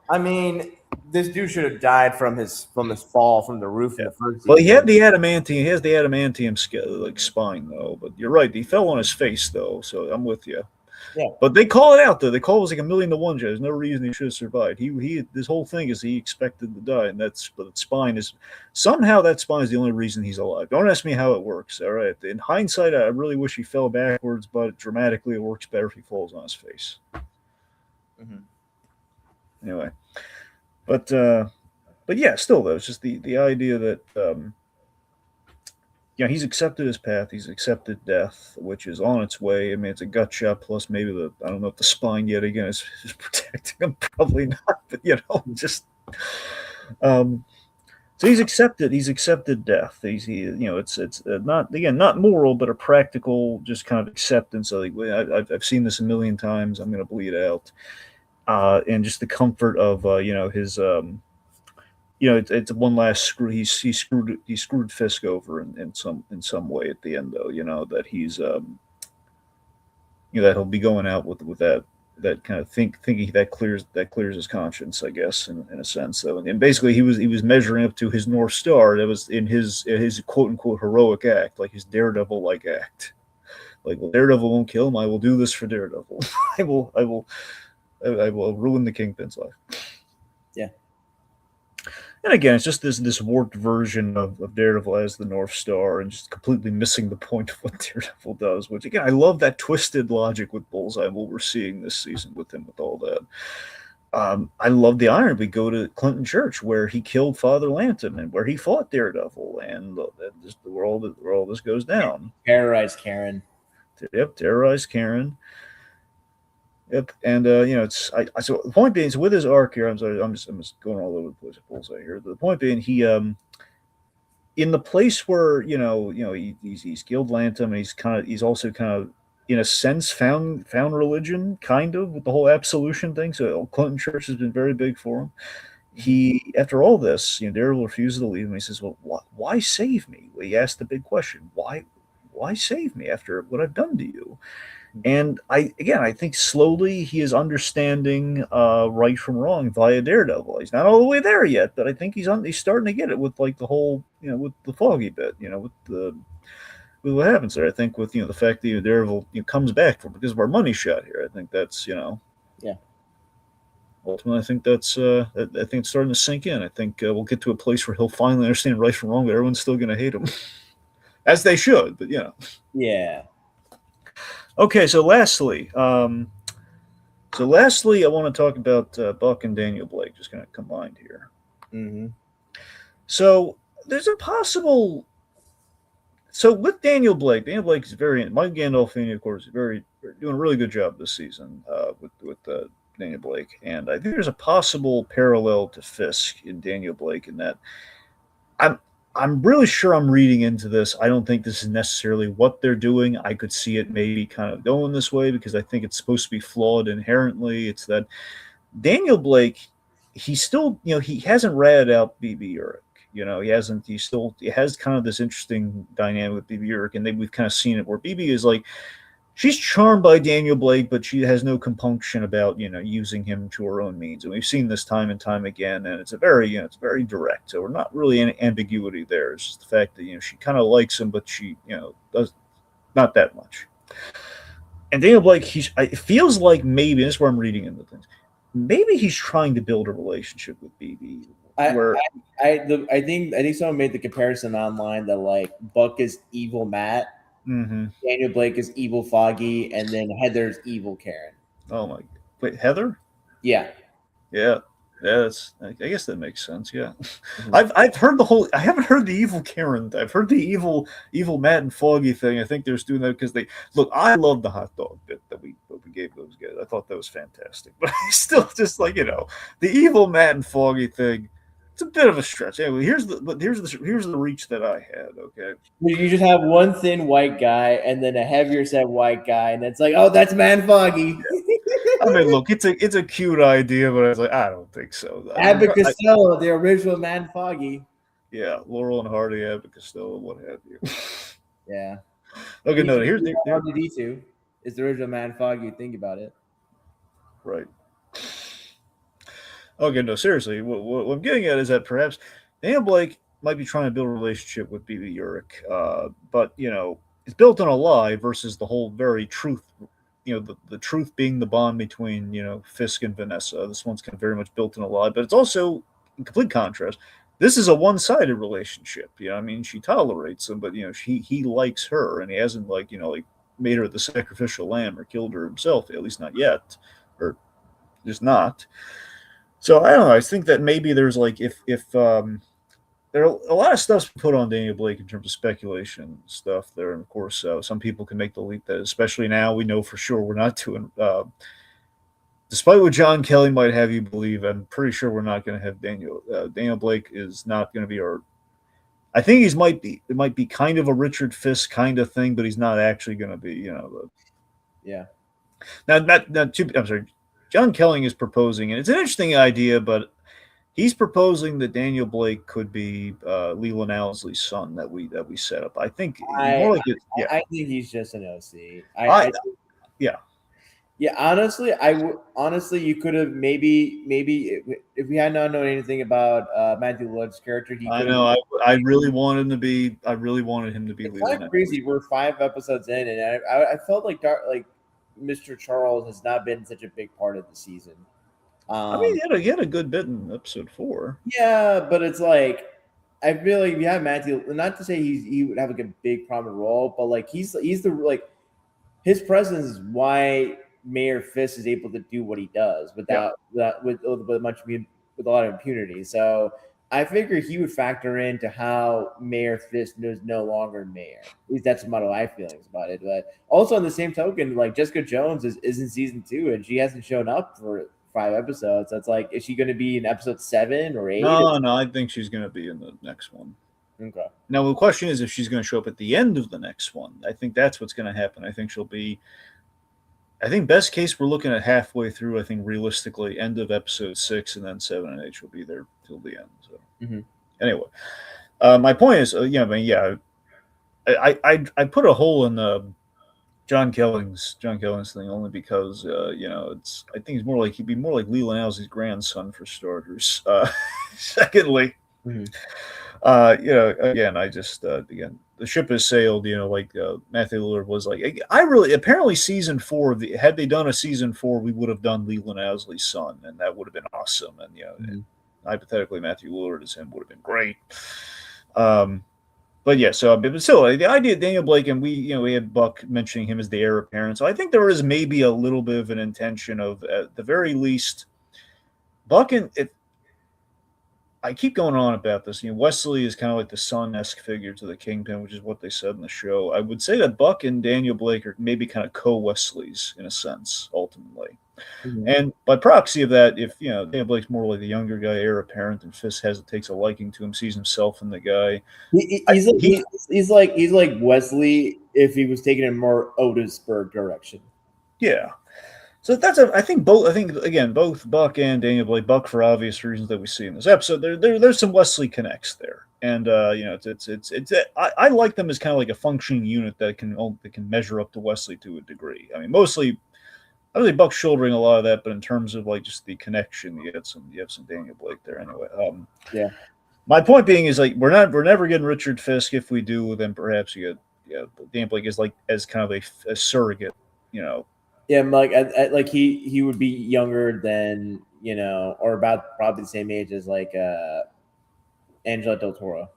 I mean, this dude should have died from his fall from the roof in the first season. Well, he had the adamantium. He has the adamantium spine though. But you're right. He fell on his face though. So I'm with you. Yeah. But they call it out though. They call it like 1,000,000-1. There's no reason he should have survived. This whole thing is he expected to die, and but the spine is somehow that spine is the only reason he's alive. Don't ask me how it works. All right. In hindsight, I really wish he fell backwards, but dramatically it works better if he falls on his face. Mm-hmm. Anyway, but yeah, still though, it's just the idea that he's accepted his path, he's accepted death, which is on its way. I mean, it's a gut shot plus maybe I don't know if the spine yet again is protecting him, probably not, but just So he's accepted death. It's not, again, not moral, but a practical, just kind of acceptance. Of, like, I've seen this a million times. I'm going to bleed out, and just the comfort of his it's one last screw. He screwed Fisk over in some way at the end, though. That he's that he'll be going out with that kind of thinking that clears his conscience, I guess, in a sense. So, and basically, he was measuring up to his North Star. That was in his quote unquote heroic act, like his Daredevil like act. Like, well, Daredevil won't kill him. I will do this for Daredevil. I will ruin the Kingpin's life. Yeah. And again, it's just this warped version of Daredevil as the North Star, and just completely missing the point of what Daredevil does. Which, again, I love that twisted logic with Bullseye. What we're seeing this season with him, with all that. I love the irony. We go to Clinton Church, where he killed Father Lantom and where he fought Daredevil, and where all this goes down. Terrorize Karen. Yep, terrorize Karen. Yep, and so the point being, so with his arc here, I'm sorry, I'm just going all over the place with Bullseye here. The point being, he in the place where he's killed Lantom, and he's also kind of, in a sense, found religion, kind of, with the whole absolution thing. So Clinton Church has been very big for him. He, after all this, Daredevil refuses to leave him. He says, "Well, why save me?" Well, he asked the big question: Why save me after what I've done to you? And I think slowly he is understanding right from wrong via Daredevil. He's not all the way there yet, but I think he's starting to get it with, like, the whole, with the Foggy bit, with what happens there. I think with the fact that Daredevil comes back because of our money shot here. I think that's Yeah. Ultimately, I think I think it's starting to sink in. I think we'll get to a place where he'll finally understand right from wrong, but everyone's still going to hate him, as they should. But Yeah. Okay, so lastly, I want to talk about Buck and Daniel Blake, just kind of combined here. Mm-hmm. So there's a possible. So with Daniel Blake is Mike Gandolfini, of course, doing a really good job this season with Daniel Blake, and I think there's a possible parallel to Fisk in Daniel Blake in that I'm really sure I'm reading into this. I don't think this is necessarily what they're doing. I could see it maybe kind of going this way because I think it's supposed to be flawed inherently. It's that Daniel Blake, he still, he hasn't ratted out BB Urich. He hasn't. He has kind of this interesting dynamic with BB Urich, and we've kind of seen it where BB is like, she's charmed by Daniel Blake, but she has no compunction about using him to her own means, and we've seen this time and time again. And it's it's very direct. So we're not really any ambiguity there. It's just the fact that she kind of likes him, but she does not that much. And Daniel Blake, it feels like maybe, and this is where I'm reading into things. Maybe he's trying to build a relationship with BB. I think someone made the comparison online that, like, Buck is evil Matt. Mm-hmm. Daniel Blake is evil Foggy, and then Heather's evil Karen. Oh my! Wait, Heather? Yeah. Yeah. I guess that makes sense. Yeah, mm-hmm. I've heard the whole. I haven't heard the evil Karen. I've heard the evil Matt and Foggy thing. I think they're just doing that because they look. I love the hot dog bit that we gave those guys. I thought that was fantastic. But I still just the evil Matt and Foggy thing. It's a bit of a stretch. Anyway, here's the reach that I had. Okay, you just have one thin white guy and then a heavier set white guy, and it's like, oh, that's Man Foggy. Yeah. I mean, look, it's a cute idea, but I was like, I don't think so. Abbott Costello, the original Man Foggy. Yeah, Laurel and Hardy, Abbott Costello, what have you. Yeah. Okay, no, here's the R2D2 is the original Man Foggy. Think about it. Right. Okay, no, seriously, what I'm getting at is that perhaps Daniel Blake might be trying to build a relationship with BB Urich, but it's built on a lie versus the whole very truth. The truth being the bond between Fisk and Vanessa. This one's kind of very much built in a lie, but it's also in complete contrast. This is a one-sided relationship. I mean, she tolerates him, but he likes her, and he hasn't made her the sacrificial lamb or killed her himself. At least not yet, or just not. So I don't know. I think that maybe there's if there are a lot of stuff's put on Daniel Blake in terms of speculation stuff there, and of course some people can make the leap that, especially now, we know for sure we're not doing despite what John Kelly might have you believe, I'm pretty sure we're not going to have Daniel. Daniel Blake is not going to be our. I think he's might be. It might be kind of a Richard Fisk kind of thing, but he's not actually going to be. Yeah. I'm sorry. John Kelly is proposing, and it's an interesting idea, but he's proposing that Daniel Blake could be Leland Owlsley's son that we set up. I think I more like it. Yeah, I think he's just an OC. I yeah. Yeah, honestly, honestly you could have maybe if we had not known anything about Matthew Lillard's character, he I could have. know. I really wanted him to be. I really wanted him to be It's kind Leland of Owlsley. crazy. We're 5 episodes in, and I felt like Mr. Charles has not been such a big part of the season. I mean, Um, he had a good bit in episode 4. yeah, but it's like I feel like if you have Matthew, not to say he would have like a big prominent role, but like he's the like his presence is why Mayor Fisk is able to do what he does Yeah. with a lot of impunity. So I figure he would factor into how Mayor Fisk is no longer mayor. At least that's my feelings about it. But also on the same token, like Jessica Jones is in season 2 and she hasn't shown up for 5 episodes. So it's like, is she going to be in episode 7 or 8? No, I think she's going to be in the next one. Okay. Now the question is if she's going to show up at the end of the next one. I think that's what's going to happen. I think she'll be. I think best case we're looking at halfway through. I think realistically end of episode 6 and then 7 and 8 she'll be there till the end. So anyway, my point is, I put a hole in John Kelling's thing only because it's. I think he'd be more like Leland Owlsley's grandson for starters. Secondly, again, again the ship has sailed. Like Matthew Lillard was like, apparently season 4. Had they done a season 4, we would have done Leland Owlsley's son, and that would have been awesome. And hypothetically, Matthew Lillard as him would have been great. But yeah, but still, the idea of Daniel Blake, and we had Buck mentioning him as the heir apparent. So I think there is maybe a little bit of an intention of, at the very least, Buck and I keep going on about this. Wesley is kind of like the son-esque figure to the Kingpin, which is what they said in the show. I would say that Buck and Daniel Blake are maybe kind of co-Wesleys in a sense, ultimately. And by proxy of that, if Daniel Blake's more like the younger guy, heir apparent, and Fisk takes a liking to him, sees himself in the guy. He's like Wesley if he was taking a more Otisburg direction. Yeah. So I think both Buck and Daniel Blake, Buck for obvious reasons that we see in this episode, there's some Wesley connects there, and I like them as kind of like a functioning unit that can measure up to Wesley to a degree. I mean, mostly, I really Buck's shouldering a lot of that, but in terms of like just the connection, you have some Daniel Blake there anyway. Yeah. My point being is like we're never getting Richard Fisk. If we do, then perhaps you get Daniel Blake is like as kind of a surrogate, Yeah, like he would be younger than or about probably the same age as like Angela Del Toro.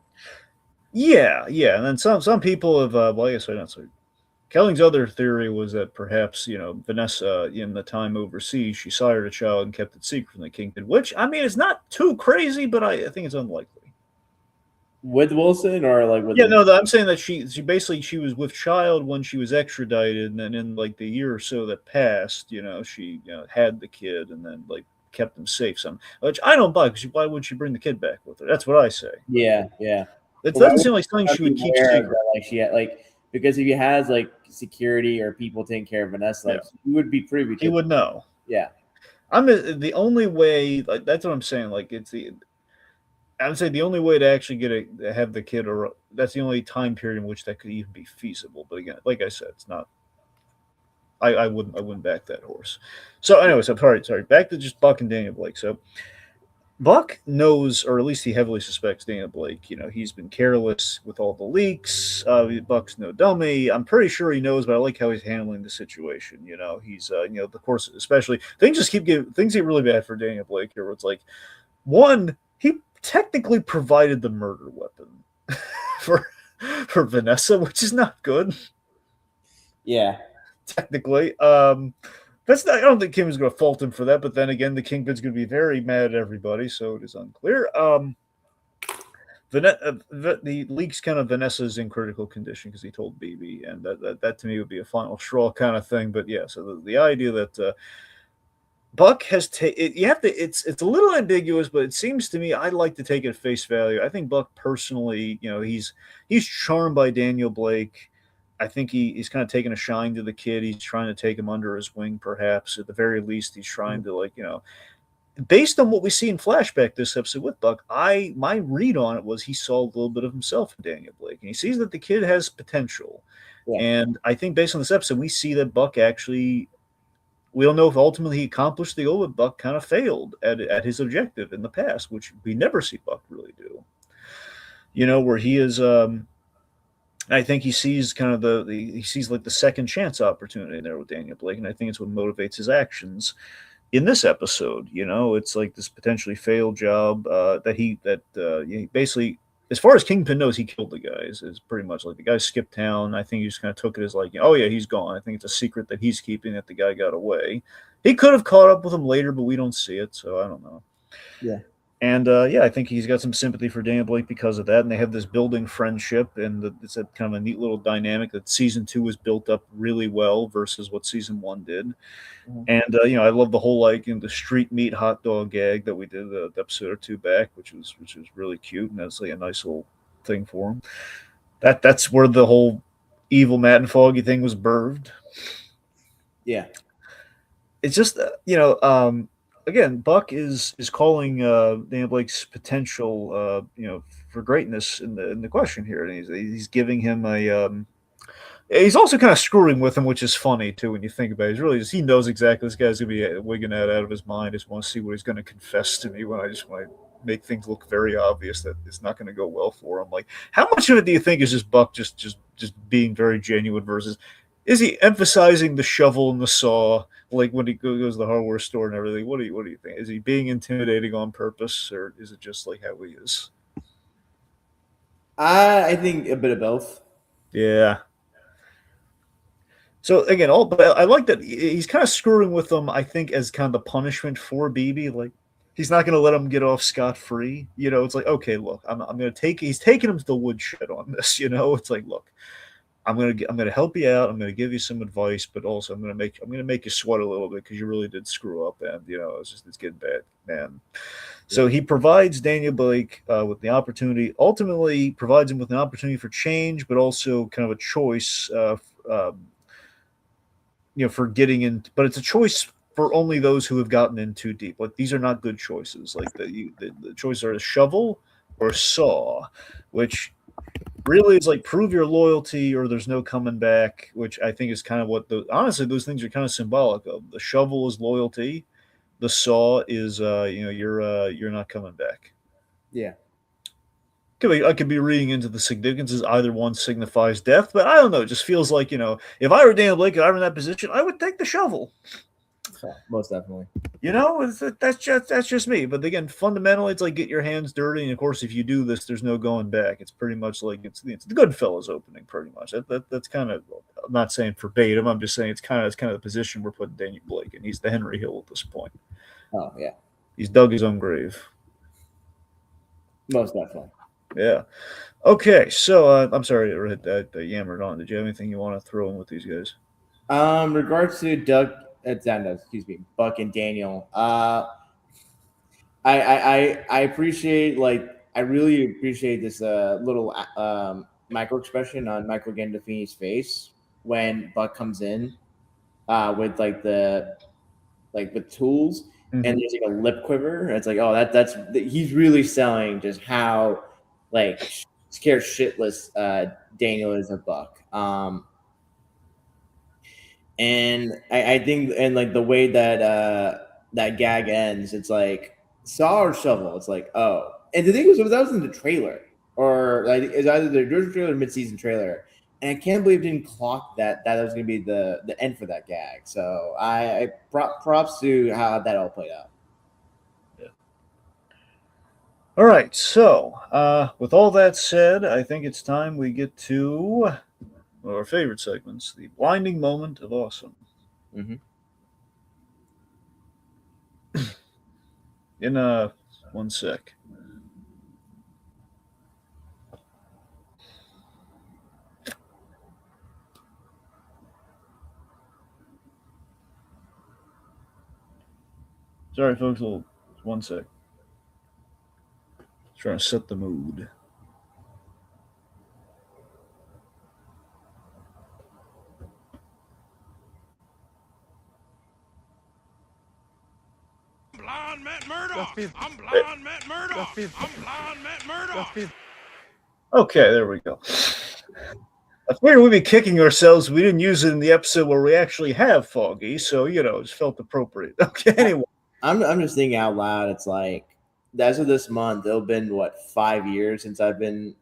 Yeah, and then some people have. I guess I don't say. Kelling's other theory was that perhaps Vanessa, in the time overseas, she sired a child and kept it secret from the Kingpin, which I mean is not too crazy, but I think it's unlikely. With Wilson or like with I'm saying that she was with child when she was extradited, and then in like the year or so that passed, she had the kid and then like kept him safe. Which I don't buy, because why would she bring the kid back with her? That's what I say. Yeah. It doesn't seem like something she would keep secret. Like she had because if he has like security or people taking care of Vanessa, he would be privy to. He would know. Yeah. I'm the only way. Like that's what I'm saying. Like I would say the only way to actually have the kid, or that's the only time period in which that could even be feasible. But again, like I said, it's not. I wouldn't back that horse. So anyway, sorry. Back to just Buck and Daniel Blake. So Buck knows, or at least he heavily suspects Daniel Blake. He's been careless with all the leaks. Buck's no dummy. I'm pretty sure he knows, but I like how he's handling the situation. He's of course, especially things get really bad for Daniel Blake here. Where it's like, one, he technically provided the murder weapon for Vanessa, which is not good. Yeah. Technically. That's not, I don't think Kim is going to fault him for that, but then again, the Kingpin's going to be very mad at everybody, so it is unclear. The leaks kind of Vanessa's in critical condition because he told BB, and that to me would be a final straw kind of thing. But yeah, so the idea that Buck has you have to. It's a little ambiguous, but it seems to me I like to take it at face value. I think Buck personally, he's charmed by Daniel Blake. I think he's kind of taking a shine to the kid. He's trying to take him under his wing, perhaps. At the very least, he's trying to based on what we see in flashback this episode with Buck. My read on it was he saw a little bit of himself in Daniel Blake, and he sees that the kid has potential. Yeah. And I think based on this episode, we see that Buck actually we don't know if ultimately he accomplished the goal, but Buck kind of failed at his objective in the past, which we never see Buck really do. Where he is, I think he sees kind of he sees like the second chance opportunity there with Daniel Blake, and I think it's what motivates his actions in this episode. It's like this potentially failed job he basically, as far as Kingpin knows, he killed the guys. Is pretty much like the guy skipped town. I think he just kind of took it as like, oh yeah, he's gone. I think it's a secret that he's keeping that the guy got away. He could have caught up with him later, but we don't see it, so I don't know. Yeah. And yeah, I think he's got some sympathy for Daniel Blake because of that, and they have this building friendship, and it's a kind of a neat little dynamic that season 2 was built up really well versus what season 1 did. Mhm. And I love the whole the street meat hot dog gag that we did the episode or two back, which was really cute, and that's like a nice little thing for him. That's where the whole evil Matt and Foggy thing was birthed. Yeah. It's just again, Buck is calling Daniel Blake's potential for greatness in the question here, and he's giving him a he's also kind of screwing with him, which is funny too when you think about it. He's really he knows exactly this guy's gonna be wigging that out of his mind. Just want to see what he's gonna confess to me when I just want to make things look very obvious that it's not gonna go well for him. Like, how much of it do you think is just Buck just being very genuine versus is he emphasizing the shovel and the saw like when he goes to the hardware store and everything? What do you think? Is he being intimidating on purpose, or is it just like how he is? I think a bit of both. Yeah. So again, but I like that he's kind of screwing with them. I think as kind of the punishment for BB, like he's not going to let him get off scot free. It's like, okay, look, I'm going to take. He's taking him to the woodshed on this. It's like, look, I'm gonna help you out. I'm gonna give you some advice, but also I'm gonna make you sweat a little bit because you really did screw up, and it's getting bad, man. So he provides Daniel Blake with the opportunity. Ultimately, provides him with an opportunity for change, but also kind of a choice. For getting in, but it's a choice for only those who have gotten in too deep. Like these are not good choices. Like the choices are a shovel or a saw, which really is like prove your loyalty or there's no coming back, which I think is kind of what honestly those things are kind of symbolic of. The shovel is loyalty, the saw is you're not coming back. Yeah. I could be reading into the significances. Either one signifies death, but I don't know. It just feels like if I were Daniel Blake and I were in that position, I would take the shovel. Yeah, most definitely. That's just me. But again, fundamentally, it's like get your hands dirty, and of course, if you do this, there's no going back. It's pretty much like it's the Goodfellas opening, pretty much. That's kind of. I'm not saying verbatim. I'm just saying it's kind of the position we're putting Daniel Blake in. He's the Henry Hill at this point. Oh yeah. He's dug his own grave. Most definitely. Yeah. Okay, so I'm sorry I yammered on. Did you have anything you want to throw in with these guys? Regards to excuse me, Buck and Daniel. I appreciate I really appreciate this little micro expression on Michael Gandolfini's face when Buck comes in with with tools and there's like a lip quiver. It's like, oh, that's he's really selling just how scared shitless Daniel is of Buck. And I think and like the way that that gag ends, it's like saw or shovel. It's like, oh, and the thing was that was in the trailer or like it's either the original trailer or mid-season trailer. And I can't believe it didn't clock that was going to be the end for that gag. So I props to how that all played out. Yeah. All right. So with all that said, I think it's time we get to one of our favorite segments, the blinding moment of awesome. Mm-hmm. In 1 sec. Sorry, folks. Hold 1 sec. Trying to set the mood. Blind Matt Murdock. I'm Hey. blind Matt Murdock. I'm blind Matt Murdock. Okay, there we go. I figured we'd be kicking ourselves. We didn't use it in the episode where we actually have Foggy, so it just felt appropriate. Okay, anyway. I'm just thinking out loud. It's like, as of this month, it'll been what 5 years since I've been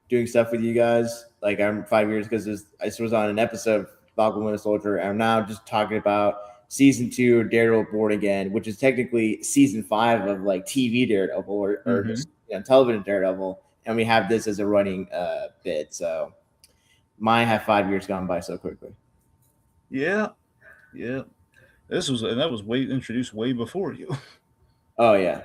doing stuff with you guys. Like I'm 5 years because I was on an episode of Falcon Winter Soldier. And I'm now just talking about season 2 of Daredevil Born Again, which is technically season 5 of like TV Daredevil or just television Daredevil, and we have this as a running bit. So mine have 5 years gone by so quickly. Yeah. That was introduced way before you. Oh yeah.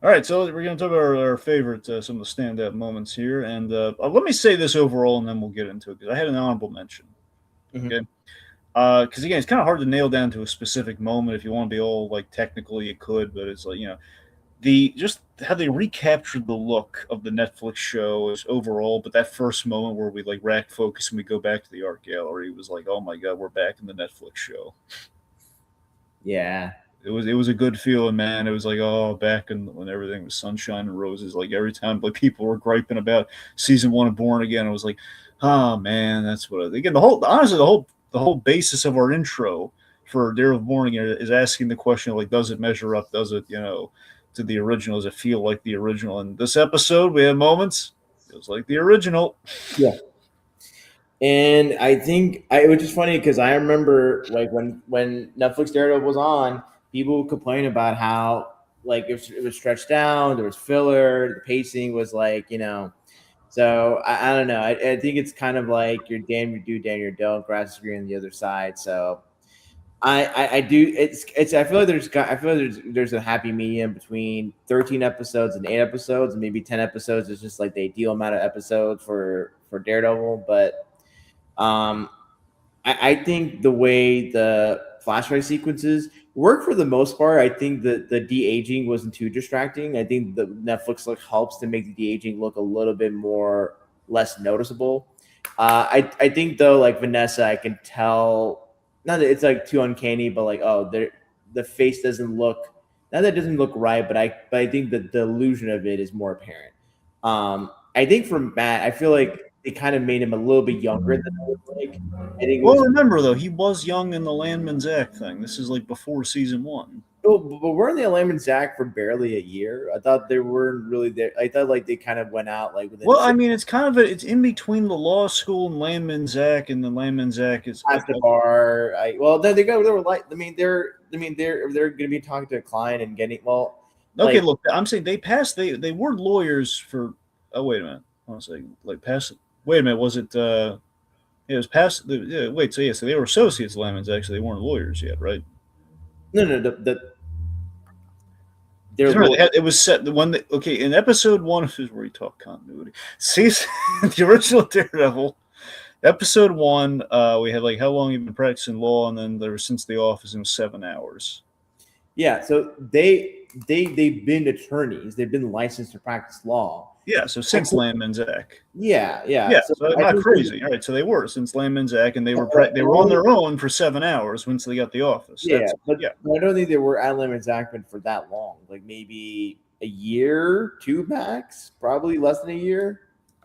All right, so we're going to talk about our favorite, some of the standout moments here, and let me say this overall, and then we'll get into it because I had an honorable mention. Okay, because again, it's kind of hard to nail down to a specific moment. If you want to be all like technical, you could, but it's like just how they recaptured the look of the Netflix show is overall. But that first moment where we like rack focus and we go back to the art gallery was like, oh my god, we're back in the Netflix show. Yeah. It was a good feeling, man. It was like, oh, back when everything was sunshine and roses. Like every time like people were griping about season 1 of Born Again, it was like, oh man, that's what again the whole basis of our intro for Daredevil Born Again is asking the question like, does it measure up? Does it to the original? Does it feel like the original? And this episode, we had moments. It was like the original. Yeah. And I think it was just funny because I remember like when Netflix Daredevil was on, people would complain about how like it was stretched down, there was filler, the pacing was like So I don't know. I think it's kind of like you're damn you do, damn you don't. Grass is green on the other side. So I do. It's. I feel like there's a happy medium between 13 episodes and 8 episodes, and maybe 10 episodes is just like the ideal amount of episodes for Daredevil. But I think the way the flashback sequences work for the most part, I think that the de-aging wasn't too distracting. I think the Netflix look helps to make the de-aging look a little bit more less noticeable. I think though, like Vanessa, I can tell not that it's like too uncanny, but like the face doesn't look not that it doesn't look right, but I think that the illusion of it is more apparent. I think for Matt, I feel like they kind of made him a little bit younger than I would like. I think it Well, was. remember though, he was young in the Landman's Act thing. This is like before season 1. Oh, but weren't they Lamb Zach for barely a year? I thought they weren't really there. I thought like they kind of went out like within. Well, I mean, it's kind of it's in between the law school and Landman's Act, and the Landman's Act is At the bar. They were like. They're going to be talking to a client and getting okay. Like, Look, I'm saying they passed. They were lawyers for. Oh wait a minute. I was saying like pass. Wait a minute. Was it? It was past. Wait. So they were associates. Landman's actually they weren't lawyers yet, right? no. It was set the one that okay in episode 1 this is where you talk continuity. Season the original Daredevil, episode 1. We had like how long you've been practicing law, and then there was since the office in 7 hours. Yeah, so they've been attorneys. They've been licensed to practice law. Yeah, so since Landman's Act. Yeah. So not crazy. All right, so they were since Landman's Act, and they were on their own for 7 hours once they got the office. But I don't think they were at Lemon Zachman for that long. Like maybe a year, 2 max, probably less than a year.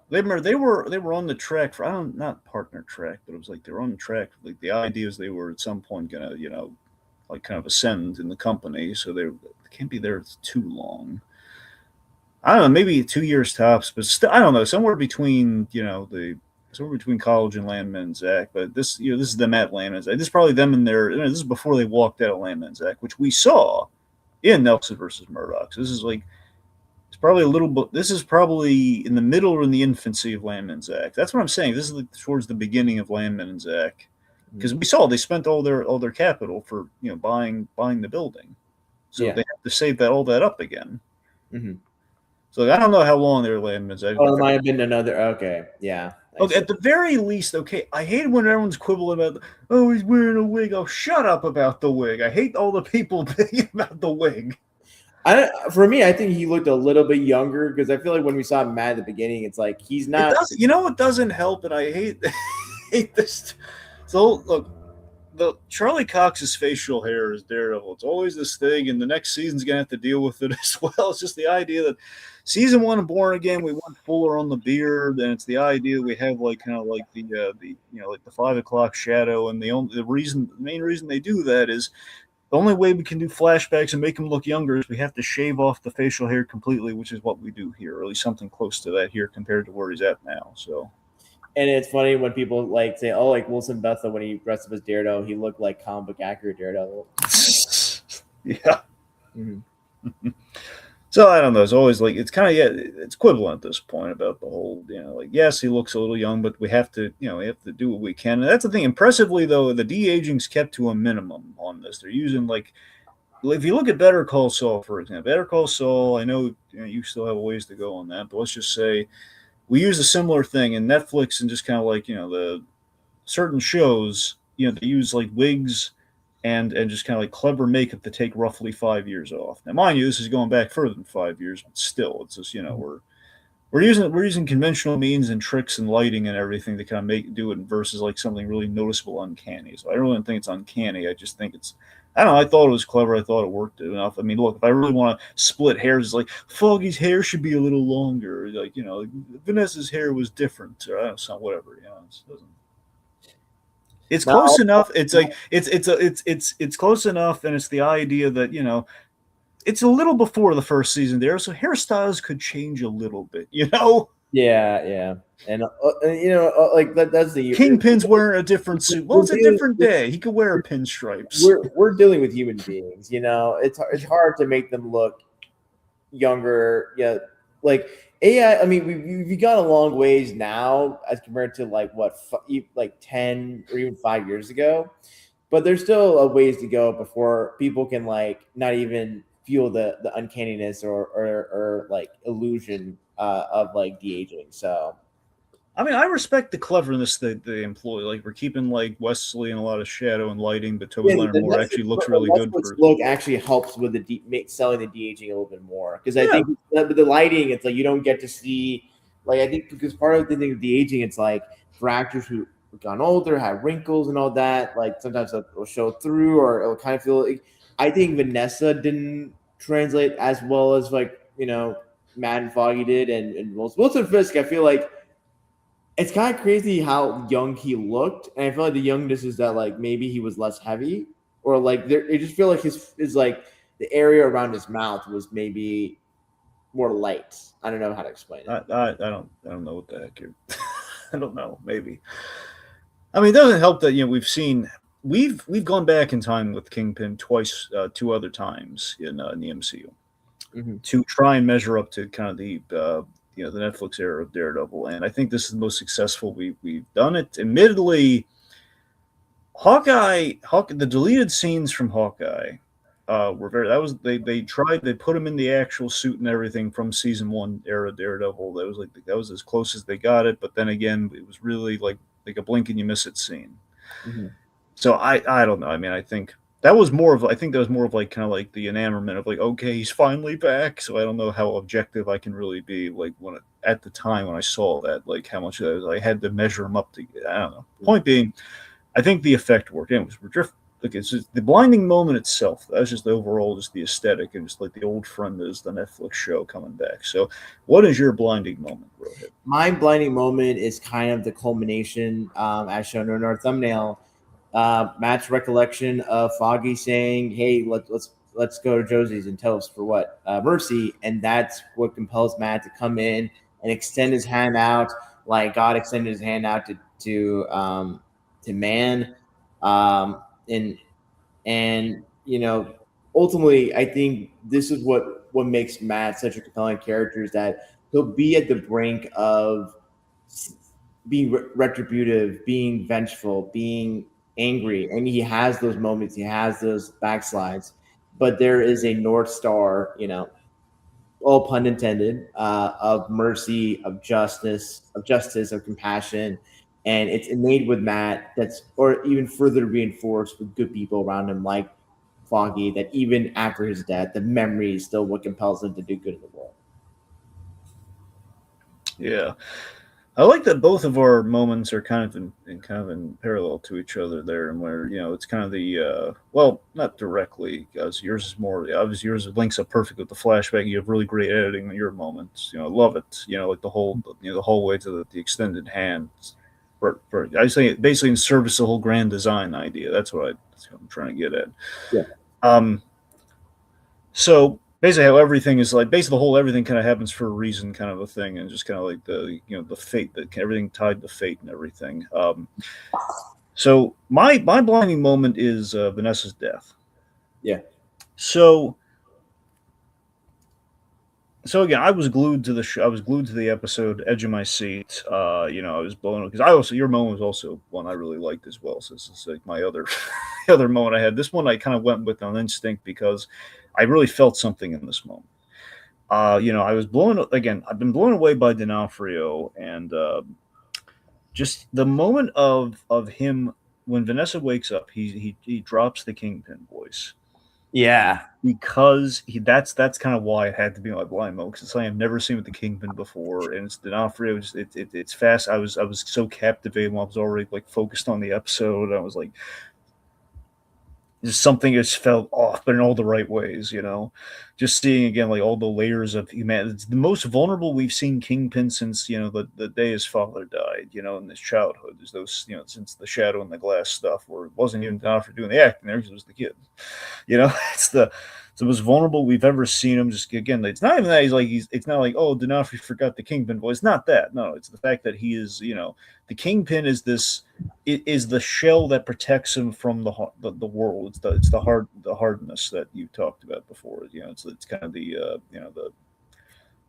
They were on the track for not partner track, but it was like they were on the track. Like the idea is they were at some point gonna like kind of ascend in the company, so they can't be there too long. I don't know, maybe 2 years tops, but still, I don't know, somewhere between college and Landman's Act. But this is them at Landman's Act. This is probably them in their. This is before they walked out of Landman's Act, which we saw in Nelson versus Murdoch. So this is like it's probably a little bit. This is probably in the middle or in the infancy of Landman's Act. That's what I'm saying. This is like towards the beginning of Landman's Act because we saw they spent all their capital for buying the building, so they have to save all that up again. Mm-hmm. So I don't know how long they were Landman's Act. Oh, it might have been another. Okay, yeah. Okay, at the very least, okay, I hate when everyone's quibbling about, oh, he's wearing a wig. Oh, shut up about the wig. I hate all the people bitching about the wig. For me, I think he looked a little bit younger because I feel like when we saw Matt at the beginning, it's like he's not. It does, you know what doesn't help, and I hate this. So look, the Charlie Cox's facial hair is Daredevil. It's always this thing, and the next season's gonna have to deal with it as well. It's just the idea that season one of Born Again, we went fuller on the beard, and it's the idea that we have like kind of like the like the 5 o'clock shadow, and the main reason they do that is the only way we can do flashbacks and make him look younger is we have to shave off the facial hair completely, which is what we do here, or at least something close to that here compared to where he's at now. So. And it's funny when people like say, "Oh, like Wilson Bethel when he dressed up as Daredevil, he looked like comic book accurate Daredevil." Yeah. Mm-hmm. So I don't know. It's always like it's kind of it's equivalent at this point about the whole like yes, he looks a little young, but we have to do what we can. And that's the thing. Impressively though, the de-aging's kept to a minimum on this. They're using like if you look at Better Call Saul, for example, Better Call Saul. I know you still have a ways to go on that, but let's just say. We use a similar thing in Netflix and just kind of like the certain shows they use like wigs and just kind of like clever makeup to take roughly 5 years off. Now, mind you, this is going back further than 5 years, but still, it's just we're using conventional means and tricks and lighting and everything to kind of do it versus like something really noticeable, uncanny. So I really don't think it's uncanny. I just think it's. I don't know. I thought it was clever. I thought it worked enough. I mean, look, if I really want to split hairs, it's like Foggy's hair should be a little longer. Like Vanessa's hair was different, or I don't know, whatever. It's close enough. It's like it's close enough, and it's the idea that it's a little before the first season there, so hairstyles could change a little bit. Yeah, and like that's the Kingpin's wearing a different suit. Well, it's a different day. He could wear pinstripes. We're dealing with human beings. It's hard to make them look younger. Yeah, like AI. I mean, we've got a long ways now as compared to like 10 or even 5 years ago, but there's still a ways to go before people can like not even feel the uncanniness or like illusion of like de-aging. So I mean, I respect the cleverness that they employ. Like we're keeping like Wesley in a lot of shadow and lighting, but Toby Leonard Moore actually looks really good. Look actually helps with selling the de-aging a little bit more because I think with the lighting, it's like you don't get to see. Like I think because part of the thing with de-aging, it's like for actors who have gone older, have wrinkles and all that. Like sometimes it'll show through, or it'll kind of feel. Like, I think Vanessa didn't translate as well as like Matt and Foggy did, and Wilson Fisk. I feel like. It's kind of crazy how young he looked, and I feel like the youngness is that like maybe he was less heavy, or like I just feel like his like the area around his mouth was maybe more light. I don't know how to explain it. I don't know what the heck you're. I don't know. Maybe. I mean, it doesn't help that we've gone back in time with Kingpin twice, 2 other times in the MCU to try and measure up to kind of the Netflix era of Daredevil, and I think this is the most successful we've done it. Admittedly, Hawkeye, the deleted scenes from Hawkeye were they put him in the actual suit and everything from season 1 era Daredevil. That was as close as they got it, but then again, it was really like a blink and you miss it scene. Mm-hmm. So I don't know. I mean, I think that was more of like kind of like the enamorment of like, okay, he's finally back. So I don't know how objective I can really be. Like at the time when I saw that, like how much I had to measure him up to. I don't know. Point being, I think the effect worked. Anyways, it's just the blinding moment itself. That's just overall just the aesthetic and just like the old friend is the Netflix show coming back. So, what is your blinding moment, Rohith? My blinding moment is kind of the culmination, as shown in our thumbnail. Matt's recollection of Foggy saying, "Hey, let's go to Josie's and toast for what mercy," and that's what compels Matt to come in and extend his hand out, like God extended his hand out to man, and ultimately, I think this is what makes Matt such a compelling character is that he'll be at the brink of being retributive, being vengeful, being angry, and he has those moments, he has those backslides, but there is a North Star, all pun intended, of mercy, of justice, of compassion, and it's innate with Matt. Or even further reinforced with good people around him, like Foggy. That even after his death, the memory is still what compels him to do good in the world. Yeah. I like that both of our moments are kind of in parallel to each other there, and where it's kind of the well, not directly, because yours is more obviously yours links up perfect with the flashback. You have really great editing in your moments. Love it. Like the whole way to the extended hand. I say basically in service of the whole grand design idea. That's what I'm trying to get at. Yeah. So basically, how everything is like basically the whole everything kind of happens for a reason, kind of a thing, and just kind of like the fate that everything tied to fate and everything. So my blinding moment is Vanessa's death. Yeah. So again, I was glued to the show. I was glued to the episode, edge of my seat. I was blown because your moment was also one I really liked as well. So this is like my other other moment I had. This one I kind of went with on instinct because I really felt something in this moment. I was blown again. I've been blown away by D'Onofrio, and just the moment of him when Vanessa wakes up, he drops the Kingpin voice. Yeah, because that's kind of why it had to be my blind moment, because I have never seen with the Kingpin before, and it's D'Onofrio. It's fast. I was so captivated when I was already like focused on the episode. I was like, just something just felt off, but in all the right ways, Just seeing again like all the layers of humanity. It's the most vulnerable we've seen Kingpin since the day his father died, in his childhood. There's those since the Shadow and the Glass stuff, where it wasn't even D'Onofrio doing the acting there, because it was the kid. It's the most vulnerable we've ever seen him. Just again, it's not even that it's not like, oh, D'Onofrio forgot the Kingpin voice. It's not that. No, it's the fact that he is, the Kingpin is this. It is the shell that protects him from the world. It's the hardness that you talked about before. It's kind of the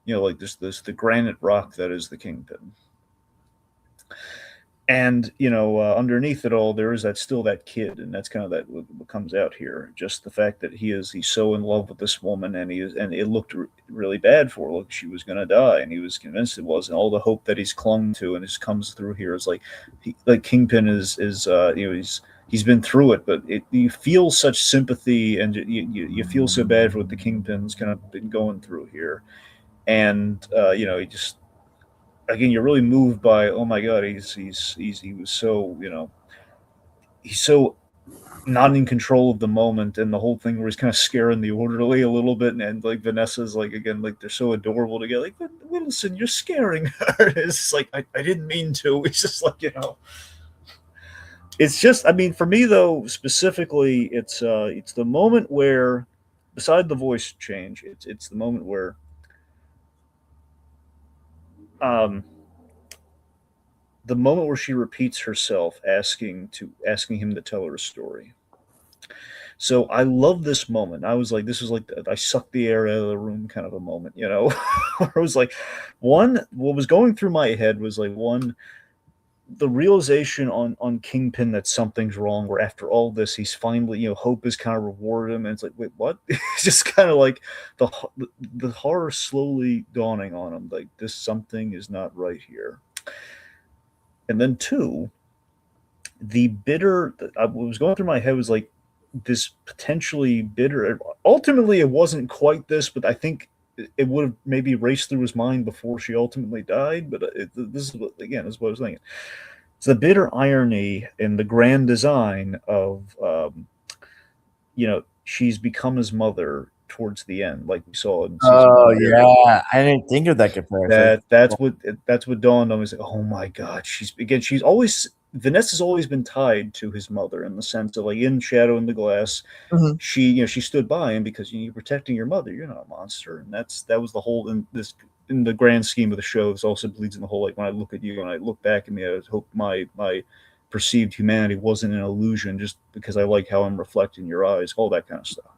like this the granite rock that is the Kingpin. And underneath it all, there is that kid, and that's kind of that what comes out here. Just the fact that he's so in love with this woman, and it looked really bad for her. Look, she was going to die, and he was convinced it was, and all the hope that he's clung to, and just comes through here is like, Kingpin is he's been through it, but you feel such sympathy, and you feel so bad for what the Kingpin's kind of been going through here, and he just. Again, you're really moved by, oh my god, he was so he's so not in control of the moment, and the whole thing where he's kind of scaring the orderly a little bit, and like Vanessa's like, again, like they're so adorable together, like, but Wilson, you're scaring her. It's like I didn't mean to. It's just like it's just, I mean, for me though specifically, it's the moment where, beside the voice change, it's the moment where the moment where she repeats herself asking him to tell her a story. So I love this moment. I was like, this was like I sucked the air out of the room kind of a moment, where I was like, what was going through my head was like, the realization on Kingpin that something's wrong, where after all this, he's finally, hope has kind of rewarded him. And it's like, wait, what? It's just kind of like the horror slowly dawning on him. Like, this something is not right here. And then two, the bitter, what was going through my head was like this potentially bitter. Ultimately, it wasn't quite this, but I think it would have maybe raced through his mind before she ultimately died. But this is what I was thinking. It's the bitter irony in the grand design of, she's become his mother towards the end, like we saw in season one. Yeah, I didn't think of that comparison. That's what dawned on me. Like, oh my god, Vanessa's always been tied to his mother, in the sense of like in Shadow in the Glass, Mm-hmm. she stood by him because you're protecting your mother. You're not a monster, and that was the whole in the grand scheme of the show. This also bleeds in the whole, like, when I look at you and I look back at me, I hope my perceived humanity wasn't an illusion, just because I like how I'm reflected in your eyes, all that kind of stuff.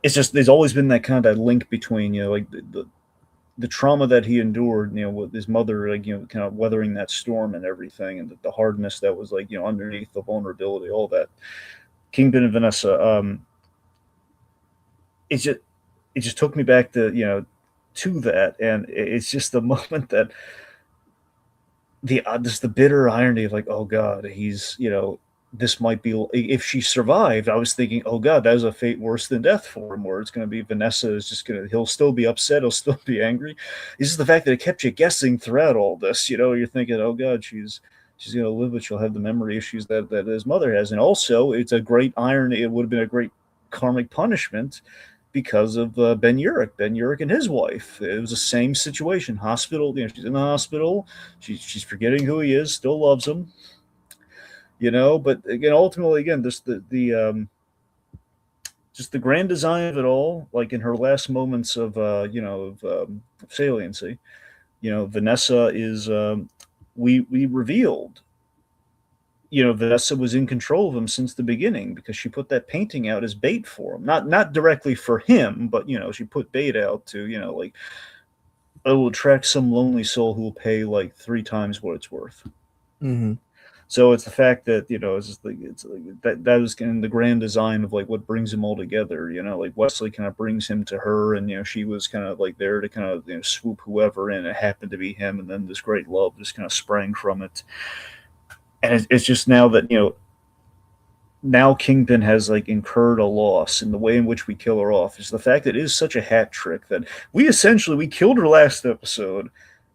It's just there's always been that kind of that link between like the trauma that he endured, with his mother, like kind of weathering that storm and everything, and the hardness that was like underneath the vulnerability, all that. Kingpin and Vanessa, it's just it just took me back to to that, and it's just the moment that just the bitter irony of like, oh god, he's this might be if she survived. I was thinking, oh god, that was a fate worse than death for him, where it's going to be Vanessa is just going to he'll still be upset, he'll still be angry. It's just the fact that it kept you guessing throughout all this. You're thinking, oh god, she's going to live, but she'll have the memory issues that his mother has, and also it's a great irony. It would have been a great karmic punishment because of Ben Urich. Ben Urich and his wife. It was the same situation. Hospital. She's in the hospital. She's forgetting who he is. Still loves him. But again, ultimately, again, this just the grand design of it all. Like in her last moments of saliency. Vanessa is. We revealed Vanessa was in control of him since the beginning because she put that painting out as bait for him. Not directly for him, but she put bait out to, like it will attract some lonely soul who will pay like 3 times what it's worth. Mm-hmm. So it's the fact that it's like that was kind of the grand design of like what brings them all together. Like Wesley kind of brings him to her, and she was kind of like there to kind of swoop whoever in. It happened to be him, and then this great love just kind of sprang from it. And it's just now that now Kingpin has like incurred a loss, and the way in which we kill her off is the fact that it is such a hat trick that we killed her last episode,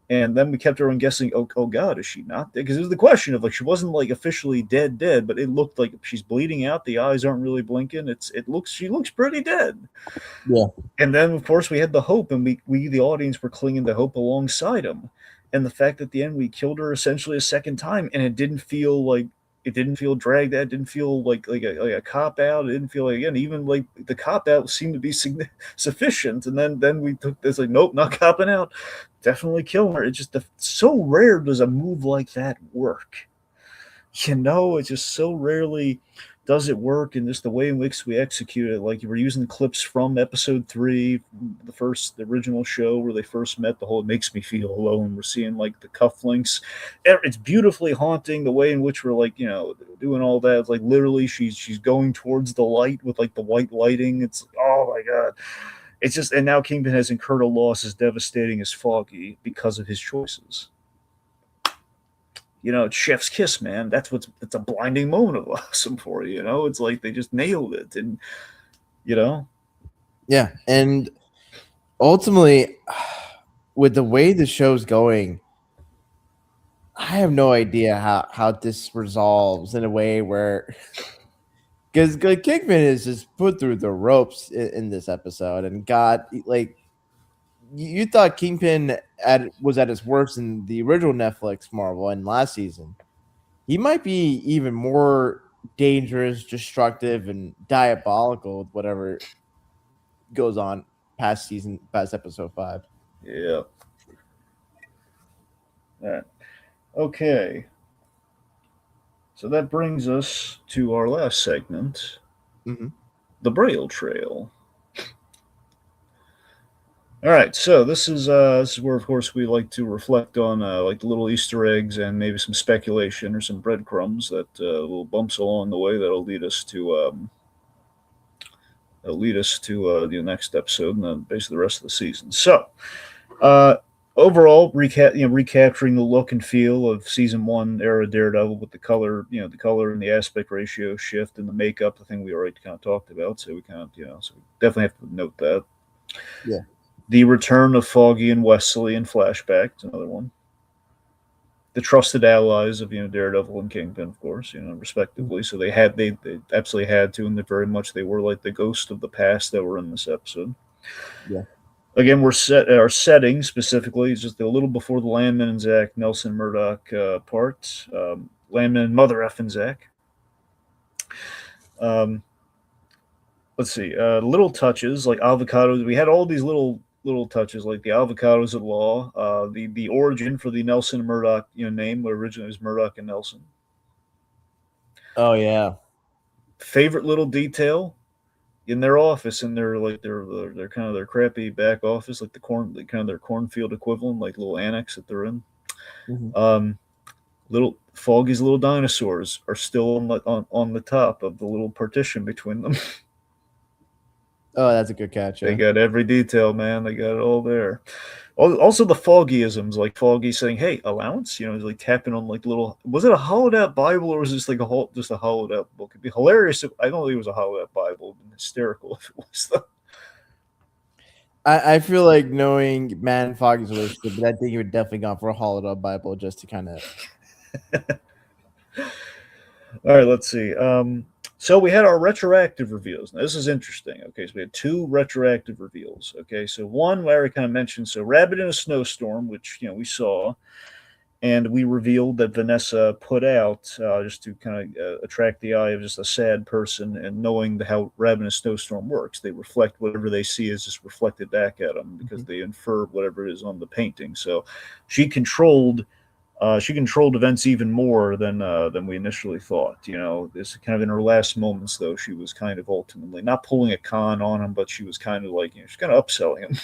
and then we kept everyone guessing, oh god, is she not dead? Because it was the question of like she wasn't like officially dead, but it looked like she's bleeding out. The eyes aren't really blinking. She looks pretty dead. Yeah. And then of course we had the hope, and we the audience were clinging to hope alongside him. And the fact that at the end we killed her essentially a second time, and it didn't feel dragged out. It didn't feel like a cop out. It didn't feel like, again, even like the cop out seemed to be sufficient. And then we took this like, nope, not copping out. Definitely killing her. It's just so rare does a move like that work. It's just so rarely does it work, and just the way in which we execute it. Like you were using clips from episode 3, the original show where they first met. The whole "It Makes Me Feel Alone." We're seeing like the cufflinks. It's beautifully haunting the way in which we're like doing all that. It's like literally she's going towards the light with like the white lighting. It's, oh my god. It's just, and now Kingpin has incurred a loss as devastating as Foggy because of his choices. It's chef's kiss, man. It's a blinding moment of awesome for you. It's like they just nailed it, and Yeah, and ultimately, with the way the show's going, I have no idea how this resolves in a way where, because Kingpin is just put through the ropes in this episode, and got like, you thought Kingpin was at his worst in the original Netflix Marvel and last season. He might be even more dangerous, destructive, and diabolical with whatever goes on past episode 5. Yeah. All right. Okay. So that brings us to our last segment, the Braille Trail. All right, so this is where, of course, we like to reflect on like the little Easter eggs and maybe some speculation or some breadcrumbs that little bumps along the way that'll lead us to the next episode and then basically the rest of the season. So, overall, recapturing the look and feel of season 1 era Daredevil with the color, the color and the aspect ratio shift and the makeup, the thing we already kind of talked about. So we kind of, so we definitely have to note that. Yeah. The return of Foggy and Wesley in flashback is another one. The trusted allies of Daredevil and Kingpin, of course, respectively. So they absolutely had to, and they were like the ghost of the past that were in this episode. Yeah. Again, our setting specifically is just a little before the Landman and Zach Nelson Murdoch part. Landman and Mother effing Zach. Let's see, little touches like avocados. We had all these little touches like the avocados at law, the origin for the Nelson Murdoch name, where originally it was Murdoch and Nelson. Oh yeah. Favorite little detail in their office, and their kind of their crappy back office, like their cornfield equivalent, like little annex that they're in. Mm-hmm. Little Foggy's little dinosaurs are still on the top of the little partition between them. Oh, that's a good catch. They Yeah. got every detail, man. They got it all there. Also, the Foggyisms, like Foggy saying, "Hey, allowance," he's like tapping on like little. Was it a hollowed out Bible or was this like just a hollowed out book? It'd be hilarious if I don't think it was a hollowed out Bible. It'd been hysterical if it was though. I feel like knowing Matt and Foggy's relationship, that thing would definitely gone for a hollowed out Bible just to kind of. All right, let's see. So we had our retroactive reveals. Now, this is interesting. Okay, so we had 2 retroactive reveals. Okay, so one Larry kind of mentioned. So Rabbit in a Snowstorm, which we saw, and we revealed that Vanessa put out just to kind of attract the eye of just a sad person, and knowing how Rabbit in a Snowstorm works, they reflect whatever they see is just reflected back at them because they infer whatever it is on the painting. So she controlled events even more than we initially thought. This kind of in her last moments, though, she was kind of ultimately not pulling a con on him, but she was kind of like she's kind of upselling him.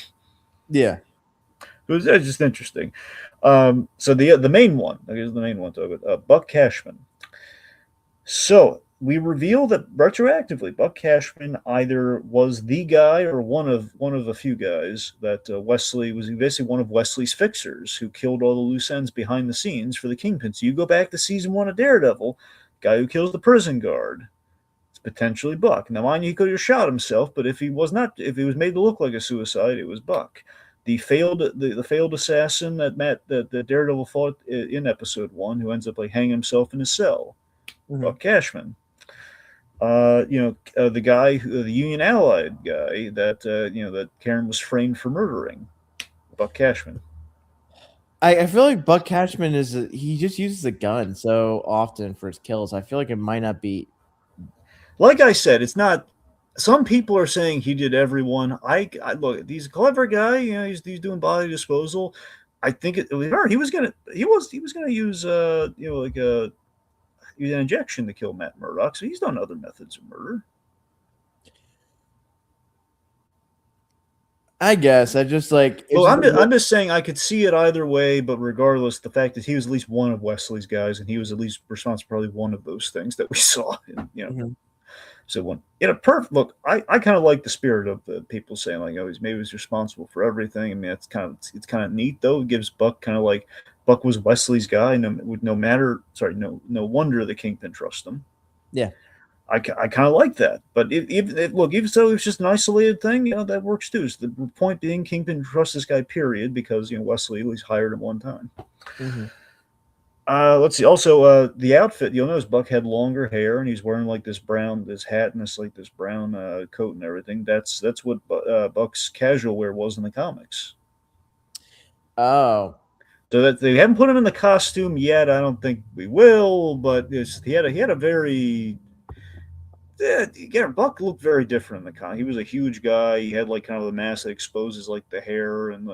Yeah. It was just interesting. So the main one, here's the main one. Buck Cashman. So we reveal that retroactively, Buck Cashman either was the guy or one of a few guys that Wesley was basically one of Wesley's fixers who killed all the loose ends behind the scenes for the Kingpin. So you go back to season 1 of Daredevil, guy who kills the prison guard. It's potentially Buck. Now, mind you, he could have shot himself, but if he was made to look like a suicide, it was Buck. The failed assassin that Daredevil fought in episode 1, who ends up like hanging himself in his cell. Buck Cashman. The guy, the Union Allied guy that Karen was framed for murdering, Buck Cashman. I feel like Buck Cashman he just uses a gun so often for his kills. I feel like it might not be. Like I said, it's not. Some people are saying he did everyone. I look. He's a clever guy. He's doing body disposal. I think he was gonna use use an injection to kill Matt Murdock. So he's done other methods of murder. I guess I just like. Well, I'm just saying I could see it either way, but regardless, the fact that he was at least one of Wesley's guys, and he was at least responsible for probably one of those things that we saw. So when perfect look, I kind of like the spirit of the people saying like, oh, maybe he's responsible for everything. I mean, it's kind of neat though. It gives Buck kind of like Buck was Wesley's guy, no wonder the Kingpin trust him. Yeah. I kind of like that, but even so, it's just an isolated thing. That works too. So the point being, Kingpin trusts this guy, period, because Wesley at least hired him one time. Let's see. Also, the outfit. You'll notice Buck had longer hair, and he's wearing like this hat, and this brown coat and everything. That's what Buck's casual wear was in the comics. Oh. So that they haven't put him in the costume yet. I don't think we will, but he had a very. Buck looked very different in the con. He was a huge guy. He had like kind of the mask that exposes like the hair and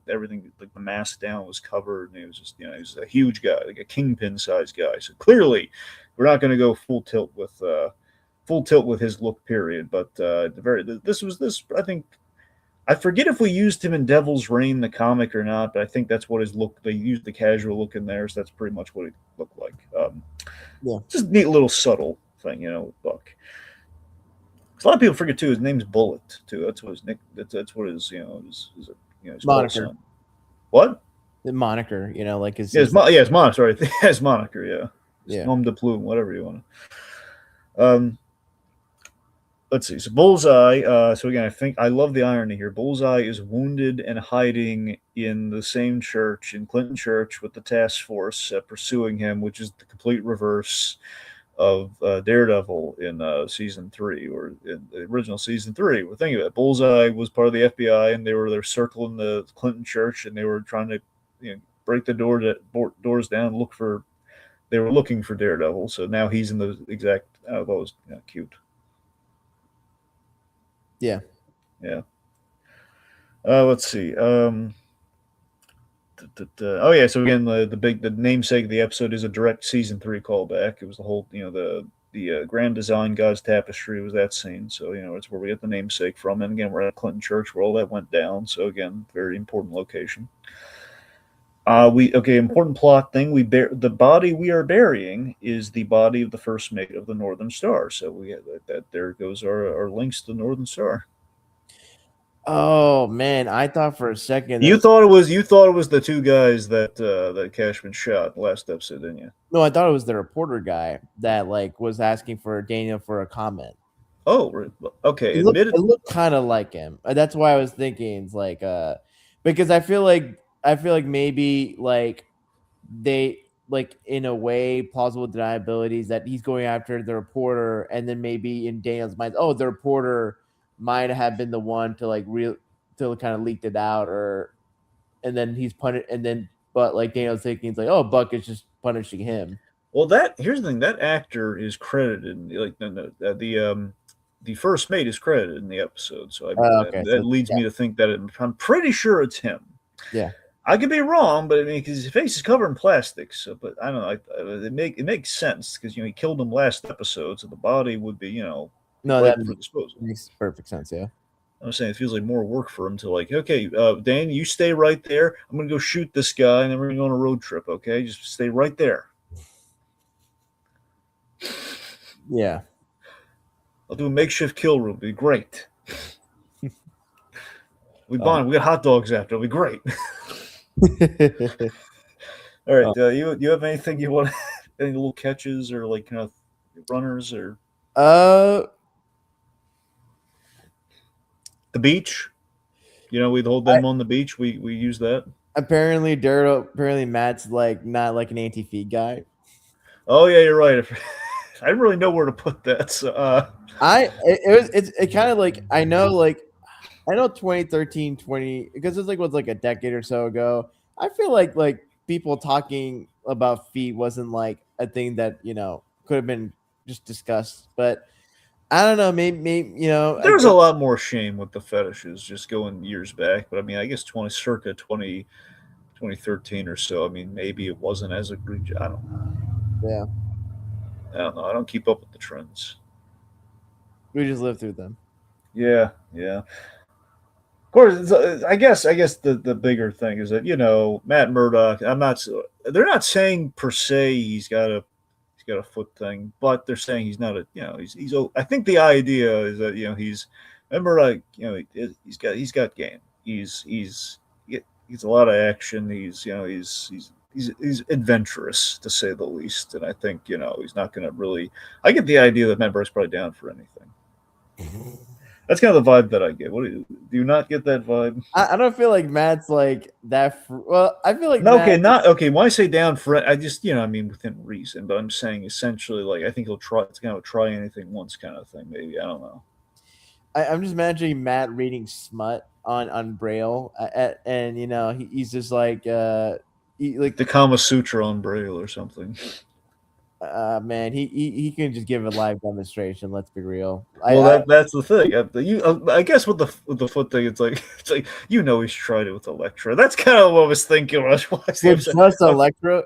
everything, like the mask down was covered. And he was just, he was a huge guy, like a Kingpin sized guy. So clearly, we're not going to go full tilt with his look. Period. But I think. I forget if we used him in Devil's Reign, the comic, or not, but I think that's what his look. They used the casual look in there, so that's pretty much what he looked like. Just a neat little subtle thing, with Buck. A lot of people forget too. His name's Bullet too. That's what his nick. That's what his his moniker. What? The moniker, like his. His moniker. Sorry, his moniker. Yeah. Yeah. Nom de plume, whatever you want to. Let's see. So Bullseye. So again, I love the irony here. Bullseye is wounded and hiding in the same church, in Clinton Church, with the task force pursuing him, which is the complete reverse of Daredevil in season 3, or in the original season 3. We're thinking about it. Bullseye was part of the FBI, and they're circling the Clinton Church, and they were trying to break the doors down. They were looking for Daredevil. So now he's in the exact. That was cute. Yeah. Yeah. Let's see. Oh yeah. So again, the namesake of the episode is a direct season 3 callback. It was the whole the grand design God's tapestry was that scene. So it's where we get the namesake from. And again, we're at Clinton Church where all that went down. So again, very important location. Important plot thing. The body we are burying is the body of the first mate of the Northern Star. So we have that. There goes our links to the Northern Star. Oh man, I thought for a second You thought it was the two guys that Cashman shot last episode, didn't you? no, I thought it was the reporter guy that like was asking for Daniel for a comment. Oh, okay. It looked kind of like him. That's why I was thinking it's like because I feel like maybe like they like in a way plausible deniabilities that he's going after the reporter, and then maybe in Daniel's mind, oh, the reporter might have been the one to like to kind of leaked it out, or and then he's punished, and then but like Daniel's thinking it's like, oh, Buck is just punishing him. Well, here's the thing. That actor is credited. Like the first mate is credited in the episode. So Okay, that so leads yeah, me to think that I'm pretty sure it's him. yeah. I could be wrong, but I mean, because his face is covered in plastic. So, but I don't know. It makes sense because he killed him last episode, so the body would be No, ripe that for disposal. makes perfect sense. Yeah. I'm saying it feels like more work for him to like, okay, Dan, you stay right there. I'm gonna go shoot this guy, and then we're gonna go on a road trip. Okay, just stay right there. Yeah. I'll do a makeshift kill room. It'll be great. We bond. We got hot dogs after. It'll be great. All right. You have anything you want? Any little catches or like kind of runners or the beach? We'd hold them on the beach. We use that. Apparently, apparently Matt's like not like an anti-feed guy. Oh yeah, you're right. I didn't really know where to put that. So it kind of like I know 2013 because it was like a decade or so ago. I feel like people talking about feet wasn't like a thing that could have been just discussed, but I don't know, maybe there's a lot more shame with the fetishes just going years back, but I mean I guess circa 2013 or so. I mean maybe it wasn't as egregious. I don't know. Yeah. I don't know. I don't keep up with the trends. We just live through them. Yeah. Of course, I guess the bigger thing is that Matt Murdock. They're not saying per se he's got a foot thing, but they're saying he's not a he's. I think the idea is that he's Matt Murdock. He's got game. He's a lot of action. He's adventurous to say the least, and I think he's not going to really. I get the idea that Matt Murdock's probably down for anything. That's kind of the vibe that I get. Do you not get that vibe? I don't feel like Matt's like that. Well, I feel like not okay. When I say down for it, I just I mean within reason. But I'm saying essentially like I think he'll try. It's kind of try anything once kind of thing. Maybe I don't know. I'm just imagining Matt reading smut on Braille, and he's just like like the Kama Sutra on Braille or something. Man, he can just give a live demonstration. Let's be real. Well, that's the thing. I guess with the foot thing, it's like he's tried it with Electra. That's kind of what I was thinking when I was watching. Just Electra.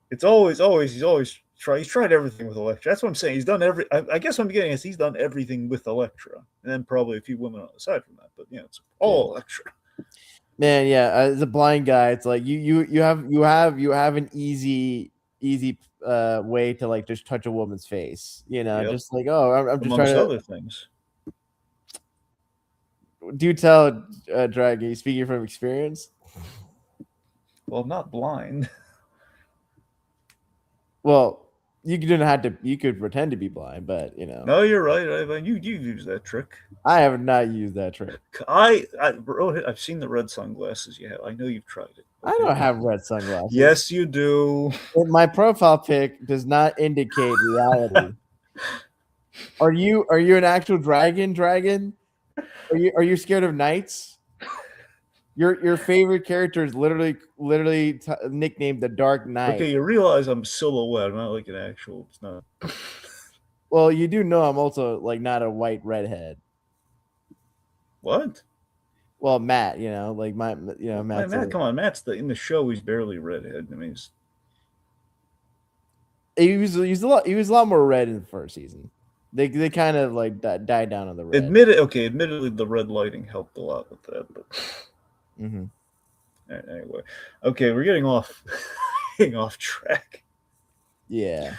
It's he's tried everything with Electra. That's what I'm saying. He's done I guess what I'm getting is he's done everything with Electra, and then probably a few women aside from that. But it's all Electra. Man, yeah. As a blind guy, it's like you have an easy way to like just touch a woman's face, just like I'm just trying to other things. Do tell, Dragon, speaking from experience. Well, I'm not blind. Well, you didn't have to. You could pretend to be blind, but No, you're right. You use that trick. I have not used that trick. I've seen the red sunglasses you have. I know you've tried it. Okay. I don't have red sunglasses. Yes, you do. My profile pic does not indicate reality. Are you an actual dragon? Are you scared of knights? Your favorite character is literally nicknamed the Dark Knight. Okay, you realize I'm silhouette. I'm not like an actual. It's not. Well, you do know I'm also like not a white redhead. What? Well, Matt, like Matt. Matt, come on, Matt's in the show. He's barely redhead. I mean, he was a lot more red in the first season. They kind of like died down on the red. Admittedly, the red lighting helped a lot with that, but. Mm-hmm. Anyway, okay, we're getting off track. Yeah.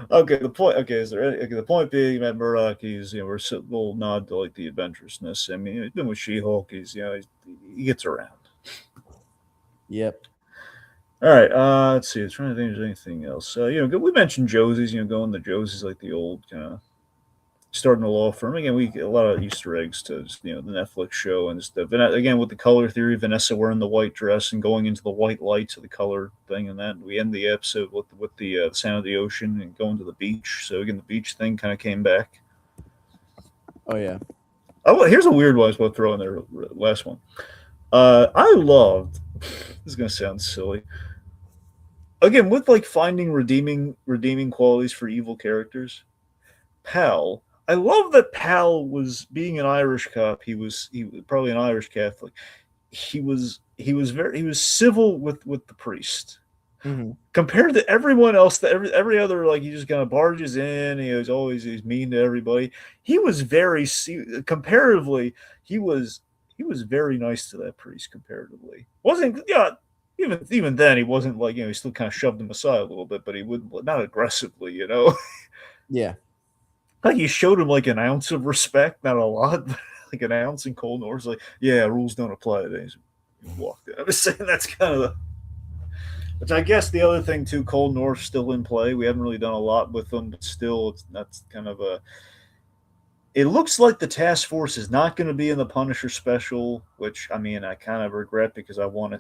Okay, the point. Okay, is there? Okay, the point being, Matt Murdock. He's we're a little nod to like the adventurousness. I mean, he's been with She-Hulk. He's he gets around. Yep. All right. Let's see. I'm trying to think if there's anything else. We mentioned Josie's. Going to Josie's like the old kind of starting a law firm. Again, we get a lot of Easter eggs to the Netflix show and stuff. And again, with the color theory, Vanessa wearing the white dress and going into the white lights of the color thing, and that we end the episode with the sound of the ocean and going to the beach. So again, the beach thing kind of came back. Oh yeah. Oh, here's a weird one I was about to throw in there. Last one. I loved. This is gonna sound silly. Again, with like finding redeeming qualities for evil characters. Pal. I love that Pal was being an Irish cop. He was probably an Irish Catholic. He was civil with the priest. Mm-hmm. Compared to everyone else, that every other, like, he just kind of barges in. He's mean to everybody. He was comparatively he was very nice to that priest comparatively. Wasn't even then he wasn't like he still kind of shoved him aside a little bit, but he wouldn't, not aggressively. Yeah. Like he showed him like an ounce of respect, not a lot, but like an ounce. In Cold Nor's like, yeah, rules don't apply today. He walked in. I was saying that's kind of which I guess the other thing too. Cold Nor's still in play. We haven't really done a lot with them, but still, that's kind of a. It looks like the task force is not going to be in the Punisher special, which I mean I kind of regret because I would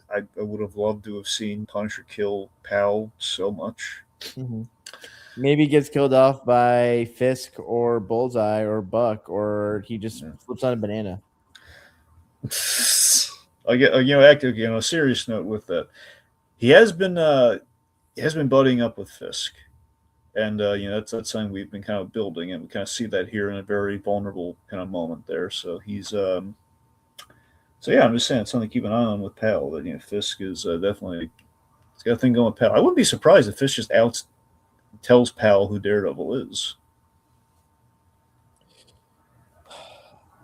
have loved to have seen Punisher kill Pal so much. Mm-hmm. Maybe he gets killed off by Fisk or Bullseye or Buck, or he just flips on a banana. I get actually on a serious note with that. He has been buddying up with Fisk, and that's something we've been kind of building, and we kind of see that here in a very vulnerable kind of moment there. So he's so yeah, I'm just saying it's something to keep an eye on with Pal. That Fisk is definitely it's got a thing going with Pal. I wouldn't be surprised if Fisk just tells Pal who Daredevil is.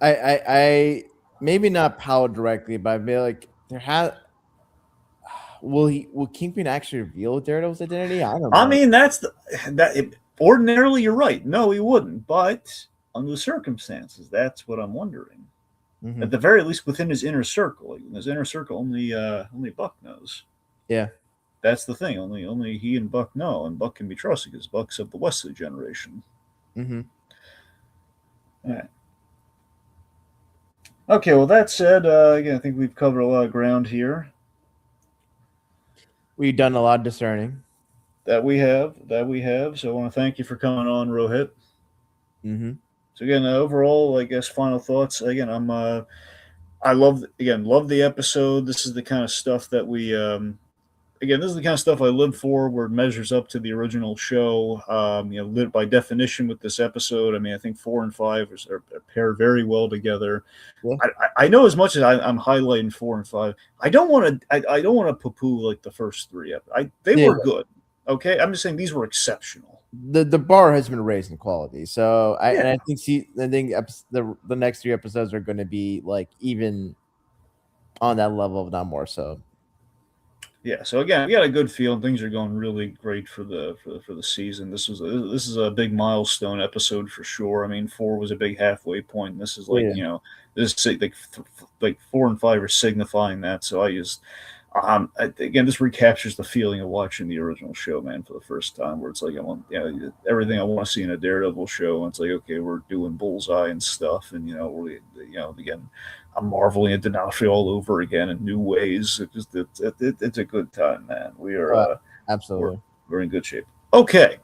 I maybe not Pal directly, but I feel like will Kingpin actually reveal Daredevil's identity? I don't know. I mean, ordinarily you're right. No, he wouldn't, but under the circumstances, that's what I'm wondering. Mm-hmm. At the very least, within his inner circle. Like, in his inner circle, only Buck knows. Yeah. That's the thing. Only he and Buck know, and Buck can be trusted because Buck's of the Wesley generation. Mm-hmm. All right. Okay, well, that said, again, I think we've covered a lot of ground here. We've done a lot of discerning. That we have. So I want to thank you for coming on, Rohith. Mm-hmm. So again, overall, I guess final thoughts. Again, I love the episode. This is the kind of stuff that we this is the kind of stuff I live for, where it measures up to the original show. By definition with this episode, I mean, I think 4 and 5 are pair very well together. Yeah. I know as much as I'm highlighting 4 and 5, I don't want to poo-poo like the first 3. They were good. Okay, I'm just saying these were exceptional. The bar has been raised in quality, so I think the next 3 episodes are going to be like even on that level, if not more so. Yeah, so again, we got a good feeling. Things are going really great for the season. This is a big milestone episode for sure. I mean, 4 was a big halfway point, and this is like this is like 4 and 5 are signifying that. So I just again, this recaptures the feeling of watching the original show, man, for the first time, where it's like I want everything I want to see in a Daredevil show, and it's like, okay, we're doing Bullseye and stuff, and again, I'm marveling at D'Onofrio all over again in new ways. It's a good time, man. We are absolutely we're in good shape. Okay,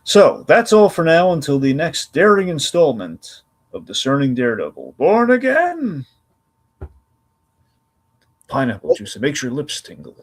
so that's all for now until the next daring installment of Discerning Daredevil, Born Again. Pineapple juice. It makes your lips tingle.